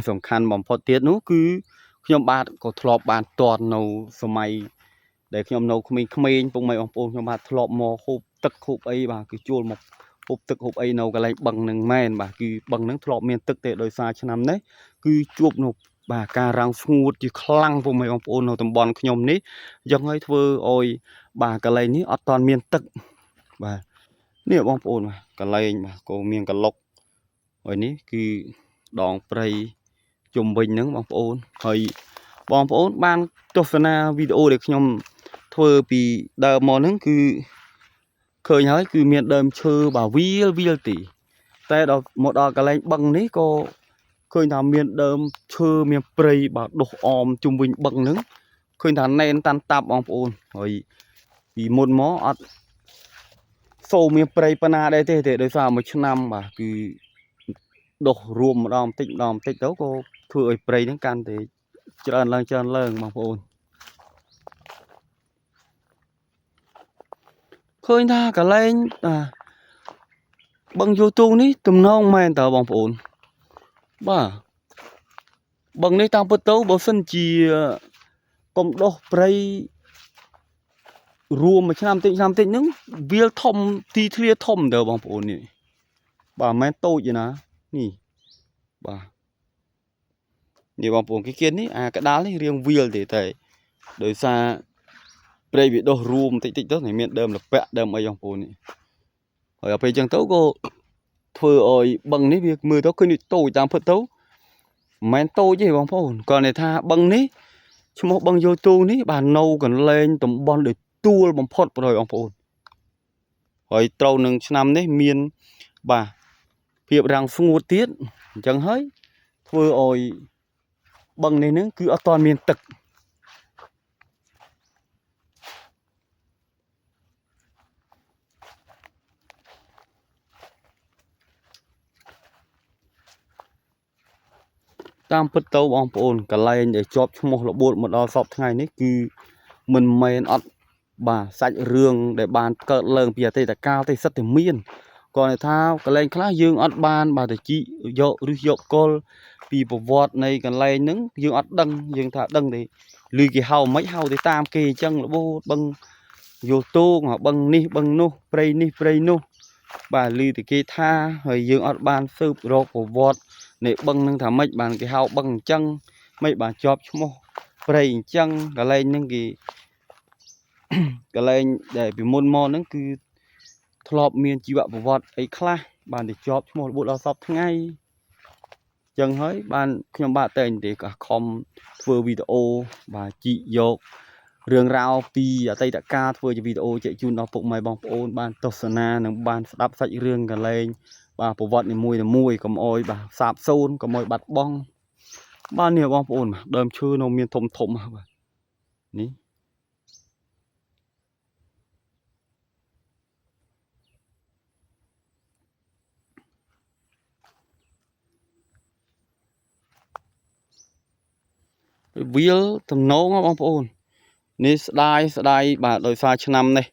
sòng khăn bong phật tiết nó cứ nhóm bạn có thọp bàn toàn nấu mày để nhóm nấu mình vùng mày bong ôn nhóm bạn thọp mò hộp tức hộp ấy bà cứ chua một hộp tức hộp ấy nấu cái này bằng nâng men bà cứ bằng nâng thọp miền tức để đôi xa cho năm đấy cứ chuột nộp bà ca răng smooth chứ khăng vùng mày bong ôn nấu tầm bòn nhóm ní giống ấy thưa ôi bà cái này ní ở toàn miền tức bà nè bong ôn mà cái này mà cô miền cái lộc rồi ní cứ đòn play chùm bình nướng bong ôn rồi bong ôn ban tosana video để nhóm thưa bị đờ mò nướng cứ khơi nhớ cứ miền đầm chơ bà vi tỷแต่ดอกหมดดอกกระไรบังนี้ก็เคยทำเมียนเดิมเชื่อเมียนเปรย์แบบดอกออมจุ่มวิญบังนึงเคยทำแนนตันตับออมปูนเฮ้ยปีมดหมออัดโซเมียนเปรย์ปนาได้เท่ๆโดยสาวมาชนำบ่าคือดอกรวมดอมติดแล้วก็คือไอ้เปรย์ทั้งกันแต่เจริญเลิงบางปูนเคยทำกระไรbằng YouTube ní tụm nông men tờ bong ổn bà bằng này tao bắt tấu bảo sân chỉ công đô play rùa mà trăm tịnh nứng viết thông ti thia thông tờ bong ổn nè bà men tôi vậy nè nè bà nè bong ổn cái kiến ní cái đá này riêng viết để tại đời xa play bị đô rùa tịnh đó này miền đơm là vẽ đơm ấy bong ổn nè ở bên chân tấu cô thưa ơi bằng ní việc mưa tấu cứ đi tôi tam phật tấu men tôi chứ bóng phồn còn này tha bằng ní chứ một bằng vô tu ní bà nâu còn lên tầm bon để tua bóng phật rồi bóng phồn rồi trâu nâng năm đấy miền bà việc rằng không một tiết chẳng hết thưa ơi bằng này nữa cứ ở toàn miền tực tam phật tấu bong ôn cả lên để chọp cho một một đo sọp ngày đấy cứ mình men ọt bà sạch rương để bàn cợt lợn bìa tây là cao tây sắt thì miên còn này thao cả lên khá dương ọt ban bà để chị dọ col vì bộ vọt này cả lên nứng dương ọt đăng dương thả đăng thì lì cái hàu mấy hàu thì tam kì chân là vô băng vô tô hoặc băng ni băng nô pray nô bà lì thì kì tha rồi dương ọt ban sơ rô bộ vọt này băng nâng thả mấy bàn cái hào băng chân mấy bàn chọp cho mô prey chân cả lên những cái lên để bị môn mò nó cứ thọp miền chỉ bạ vọt ấy kha bàn để chọp cho một bộ đào sọp ngay chân hơi bàn khi bạn tên để cả com vừa video và chị dọc rương rau pi ở tây đã ca vừa video chạy chun nó phục mày bong ôn bàn tosana nâng bàn đắp sạch rương cả lên bà bộ vật này mùi cầm ôi bà sạp xôn cầm ôi bạt bong บ้านเนี่ยบองปูนมาเดิมชื่อโนเมียนถมถมครับนี่วิลตำโน้งบองปูนนี่สไลด์บาโดยซาชนำเนี่ย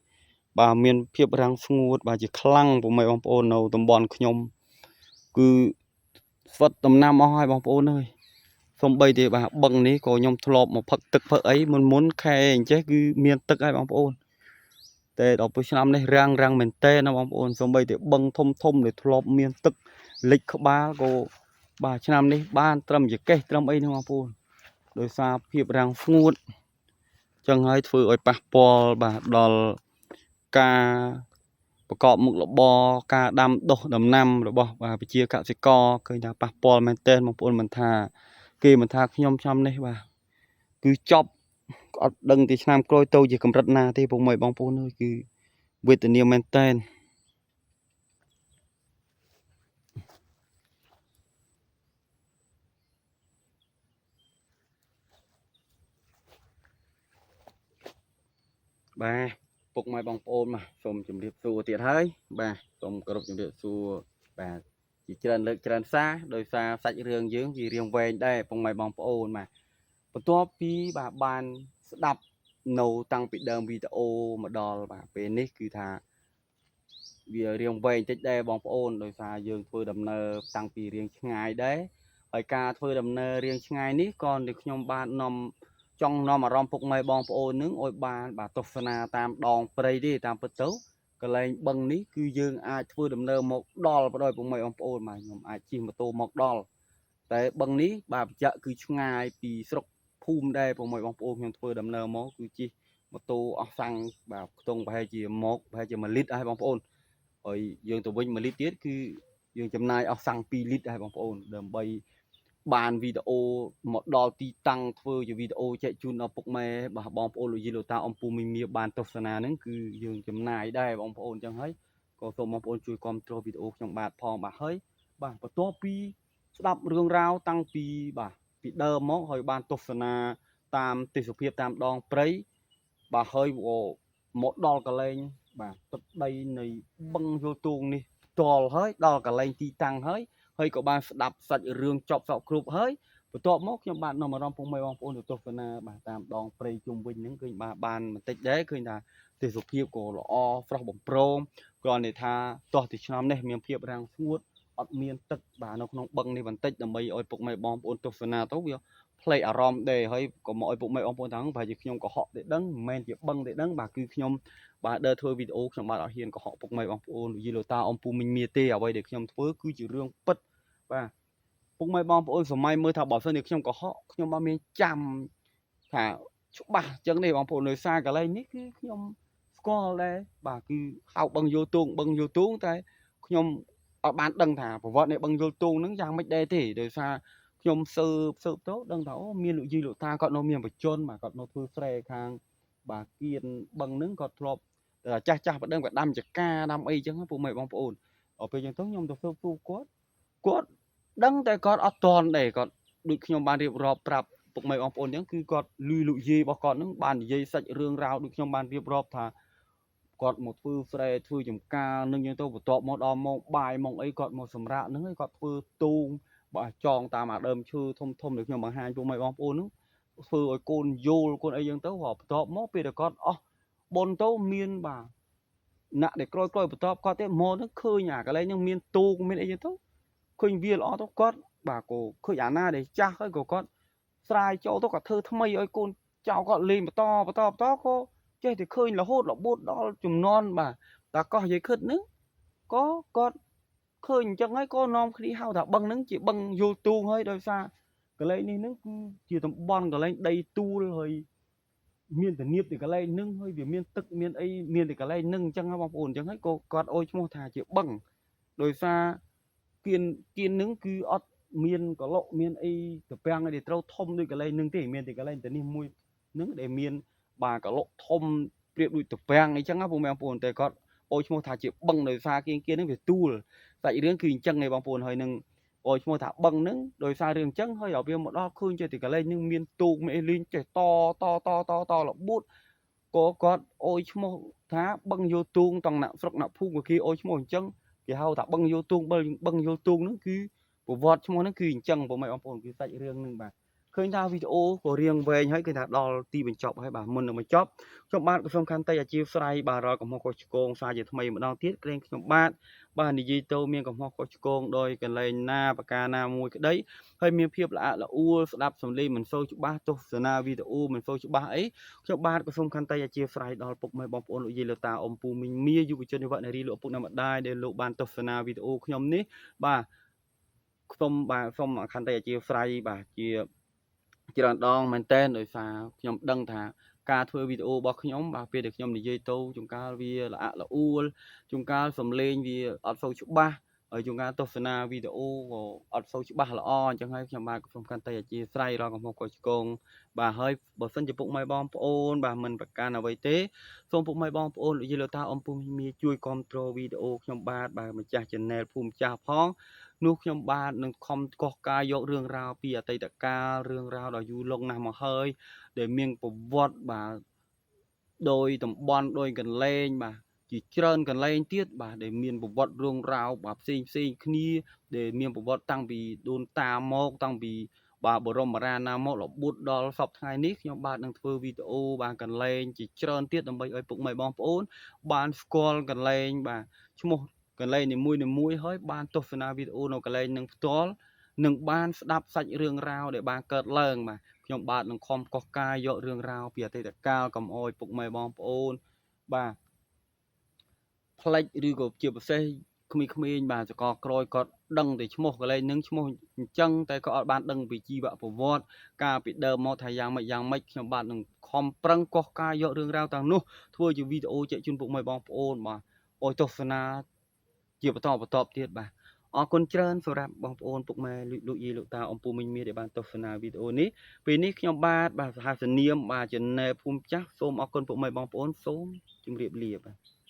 บาเมียนเพียบรังสงูดบาจะคลั่งผมไม่บองปูนเอาตำบอลขยมคือฟัดตำน้ำเอาให้บองปูนเลยสมบัยที่บาบังนี้ก็ยมทลบมาพักตึกพักấy muốnแค่เจ๊คือเมียนตึกให้บองปูนแต่ดอกพุชนำเนี่ยรังเหม็นเต้นะบองปูนสมบัยที่บังทมเลยทลบเมียนตึกลิกบ้าก็บาชนำนี่บ้านตรำจะเก้ตรำấyนะบองปูนโดยซาเพียบรังสงูดจังให้ถือไอ้ปะปอลบาดอลกาประกอบมุกระบอกาดำดกดำนำระบอบาไปเชียกะสิกอเคยนะปะปอลมันเต้นมงปนมันทากีมันทาขยมช้ำนี่บ่าคือจบก็ดึงที่ชามกลอยโตจะกำรัดนาที่ผมไม่บองปูนเลยคือเวทเนียมันเต้นบ่าปลุกไม่บองปูนมาสมจุ่มเรียบสูเตียท้ายบ่าสมกระดกจุ่มเรียบสูบ่าchỉ trần lực trần xa đôi xa sạch rương dưỡng vì riêng về đây phong mày bóng ôn mà một tua pi bà ban đập nấu tăng bị đơm video mà đo bà bên nick cứ thà vì riêng về chết đây bóng ôn đôi xa dương thôi đầm nơ tăng pi riêng ngày đấy ở ca thôi đầm nơ riêng ngày nick còn được nhom ban nằm trong nó mà rom phục mày bóng ôn nướng ôi ban bà tục na tam đòn play đi tam bật tấu cái này bằng ní cứ dương ai thôi đầm nơ một đo vào đôi bóng mày bóng ôn mà nhom ai chi mà tô một đo tại bằng ní bà chợ cứ ngày pi sọc phum đâyผมไม่บางปูยังធ្វើដំណើរមកគឺជាម៉ូតូអស់សាំងបាទខ្ទង់ប្រហែលជាមកប្រហែលជា1លីត្រហើយបងប្អូនហើយយើងទៅវិញ1លីត្រទៀតគឺយើងចំណាយអស់សាំង2លីត្រហើយបងប្អូនដើម្បីបានវីដេអូមកដល់ទីតាំងធ្វើជាវីដេអូចែកជូនដល់ពុកម៉ែបាទបងប្អូនលោកយាយលោកតាអំពូមីមៀបានទស្សនាហ្នឹងគឺយើងចំណាយដែរបងប្អូនអញ្ចឹងហើយក៏សូមបងប្អូនជួយគាំទ្រវីដេអូខ្ញុំបាទផងបាទហើយបាទបន្ទាប់ពីស្ដាប់រឿងរ៉ាវតាំងពីបាទពីដើមមកហើយបានទស្សនាតាមទេសភាពតាមដងព្រៃបាទហើយមកដល់កន្លែងបាទទឹកដីនៃបឹងយល់ទូងនេះផ្ទាល់ហើយដល់កន្លែងទីតាំងហើយក៏បានស្ដាប់សាច់រឿងចប់សក់គ្រប់ហើយបន្ទាប់មកខ្ញុំបាទនាំអារម្មណ៍ពុកម៉ែបងប្អូនទៅទស្សនាបាទតាមដងព្រៃជុំវិញហ្នឹងឃើញបាទបានបន្តិចដែរឃើញថាទេសភាពក៏ល្អស្រស់បំព្រងគ្រាន់តែថាតោះទីឆ្នាំនេះមានភាពរាំងស្ងួតអត់មានទឹកបាទនៅក្នុងបឹងនេះបន្តិចដើម្បីឲ្យពុកម៉ែបងប្អូនទស្សនាទៅវាផ្លេចអារម្មណ៍ដែរហើយក៏មកឲ្យពុកម៉ែបងប្អូនទាំងប្រហែលជាខ្ញុំកុហកទេដឹងមិនមែនជាបឹងទេដឹងបាទគឺខ្ញុំបាទដើរធ្វើវីដេអូខ្ញុំបាទអត់ហ៊ានកុហកពុកម៉ែបងប្អូននិយាយលោកតាអំពូមិញមាទេអ្វីដែលខ្ញុំធ្វើគឺជារឿងពិតបាទពុកម៉ែបងប្អូនសម័យមើលថាបើសិនជាខ្ញុំកុហកខ្ញុំអត់មានចាំថាច្បាស់អញ្ចឹងទេបងប្អូនដោយសារកន្លែងនេះគឺខ្ញុំស្គាល់ដែរបាទគឺហៅបឹងយោទូងតែខ្ញុំអត់បានដឹងថាប្រវត្តិនៃបឹងយល់ទូងហ្នឹងយ៉ាងម៉េចដែរទេដោយសារខ្ញុំស៊ើបទៅដឹងថាអូមានលោកយាយលោកតាគាត់នៅមានបច្ចុប្បន្នបាទគាត់នៅធ្វើស្រែខាងបាទគៀនបឹងហ្នឹងគាត់ធ្លាប់ចាស់បដិងគាត់ដាំចកាដាំអីចឹងពុកម៉ែបងប្អូនដល់ពេលចឹងទៅខ្ញុំទៅស៊ើបគាត់ដឹងតែគាត់អត់តន់ដែរគាត់ដូចខ្ញុំបានរៀបរាប់ប្រាប់ពុកម៉ែបងប្អូនចឹងគឺគាត់លឺលោកយាយរបស់គាត់ហ្នឹងបាននិយាយសាច់រឿងរ៉ាវដូចខ្ញុំបានរៀបរាប់ថាគាត់មកធ្វើស្រែធ្វើចំការនឹងយើងទៅបន្ទាប់មកដល់មកបាយមកអីគាត់មកសម្រាកហ្នឹងហើយគាត់ធ្វើទូងបាទចងតាមអាដើមឈើធំដែលខ្ញុំបង្ហាញពុកម៉ែបងប្អូនហ្នឹងធ្វើឲ្យកូនយល់កូនអីចឹងទៅបន្ទាប់មកពេលដែលគាត់អស់បុនទៅមានបាទណាក់ដែលក្រោយបន្ទាប់គាត់ទៀតមកហ្នឹងឃើញអាកន្លែងហ្នឹងមានទូងមានអីចឹងទៅឃើញវាល្អទៅគាត់បាទក៏ឃើញអាណាដែលចាស់ហើយក៏គាត់ស្រាយចូលទៅគាត់ធ្វើថ្មីឲ្យកូនចៅគាត់លេងបន្តក៏ចេះតែឃើញរហូតរបួតដល់ចំនួនបាទតាកោះយាយខិតហ្នឹងក៏គាត់ឃើញអញ្ចឹងហើយក៏នាំគ្នាហៅថាបឹងហ្នឹងជាបឹងយល់ទូងហើយដោយសារកន្លែងនេះហ្នឹងគឺជាតំបន់កន្លែងដីទួលហើយមានធានាបទីកន្លែងហ្នឹងហើយវាមានទឹកមានអីមានទីកន្លែងហ្នឹងអញ្ចឹងបងប្អូនអញ្ចឹងហើយក៏គាត់អុយឈ្មោះថាជាបឹងដោយសារគៀនហ្នឹងគឺអត់មានកឡុកមានអីត្រពាំងដែលត្រូវធំដូចកន្លែងហ្នឹងទេមានតែកន្លែងតែនេះមួយហ្នឹងដែលមានបាទកឡុកធំប្រៀបដូចត្រពាំងអីចឹងណាបងប្អូនតែគាត់អូឈ្មោះថាជាបឹងដោយសារគៀនហ្នឹងវាទួលសាច់រឿងគឺអញ្ចឹងឯងបងប្អូនហើយនឹង ôi mua thả băng nứng rồi xa rừng trắng hơi ở bên một đó khơi chơi thì cả lên nhưng miền tu mẹ linh chơi to là bút có ôi mua thả băng vô tuông tầng nặng sọc nặng phun của kia ôi mua trắng thì hao thả băng vô tuông băng vô tuông nó cứ bộ vọt mua nó cứ trắng bộ mày ông phồn cứ tại riêng nưng bà khơi thao video của riêng về hãy cái thả đo ti bình chọc hay bà muốn được mà chóp trong bạn có xong khăn tay chia sài bà rồi còn một con con xa giờ thay mà đau tiết lên trong bạn bà này gì tô miên còn một con đôi cái lên na và ca na mùi cái đấy hơi miên phiệp là u đạp sầm lên mình sâu chụp ba tô na video mình sâu chụp ba ấy trong bạn có xong khăn tay chia sài đo phục mày bóng ôn gì là ta ông pu mình mía du chân như vậy này đi lộ phục nằm đai để lộ ban tô na video nhóm ní bà xong bà xong mà khăn tay chia sài bà chiaច្រើនដងមែនតែនដោយសារខ្ញុំដឹងថាការធ្វើវីដេអូរបស់ខ្ញុំបាទពេលដែលខ្ញុំនិយាយទៅជួនកាលវាល្អល្អអួលជួនកាលសំឡេងវាអត់សូវច្បាស់ហើយជួនកាលទស្សនាវីដេអូក៏អត់សូវច្បាស់ល្អអញ្ចឹងហើយខ្ញុំបាទសូមកាន់តែអធិស្ឋានរកកំហុសខុសឆ្គងបាទហើយបើសិនជាពុកម៉ែបងប្អូនបាទមិនប្រកាន់អ្វីទេសូមពុកម៉ែបងប្អូនលោកយាយលោកតាអំពុំមីជួយគ្រប់គ្រងវីដេអូខ្ញុំបាទម្ចាស់ channel ភូមិចាស់ផងនោះខ្ញុំបាទនឹងខំកោះកាយយករឿងរ៉ាវពីអតីតកាលរឿងរ៉ាវដ៏យូរលង់ណាស់មកហើយដែលមានប្រវត្តិបាទដោយតំបន់ដោយកន្លែងបាទជាច្រើនកន្លែងទៀតបាទដែលមានប្រវត្តិរឿងរ៉ាវបាទផ្សេងគ្នាដែលមានប្រវត្តិតាំងពីដូនតាមកតាំងពីបាទបរមរាណាមករហូតដល់សពថ្ងៃនេះខ្ញុំបាទនឹងធ្វើវីដេអូបាទកន្លែងជាច្រើនទៀតដើម្បីឲ្យពុកម៉ែបងប្អូនបានស្គាល់កន្លែងបាទឈ្មោះកន្លែងនីមួយហើយបានទស្សនាវីដេអូនៅកន្លែងនឹងផ្ទាល់នឹងបានស្ដាប់សាច់រឿងរ៉ាវដែលបានកើតឡើងបាទខ្ញុំបាទនឹងខំកោះកាយយករឿងរ៉ាវពីអតីតកាលកុំអោយពុកម៉ែបងប្អូនបាទផ្លេចឬក៏ជាពិសេសក្មេងៗបាទសកលក្រោយគាត់ដឹងតែឈ្មោះកន្លែងនឹងឈ្មោះអញ្ចឹងតែក៏អត់បានដឹងពីជីវប្រវត្តិកាលពីដើមមកថាយ៉ាងម៉េចខ្ញុំបាទនឹងខំប្រឹងកោះកាយយករឿងរ៉ាវទាំងនោះធ្វើជាវីដេអូចែកជូនពុកម៉ែបងប្អូនបាទអោយទស្សនាជាបន្តទៀតបាទអរគុណច្រើនសម្រាប់បងប្អូនពុកម៉ែលោកយាយលោកតាអំពូមីងមានដែលបានទស្សនាវីដេអូនេះពេលនេះខ្ញុំបាទសហសនាមបាទ Channel ភូមិចាស់សូមអរគុណពុកម៉ែបងប្អូនសូមជម្រាបលាបាទ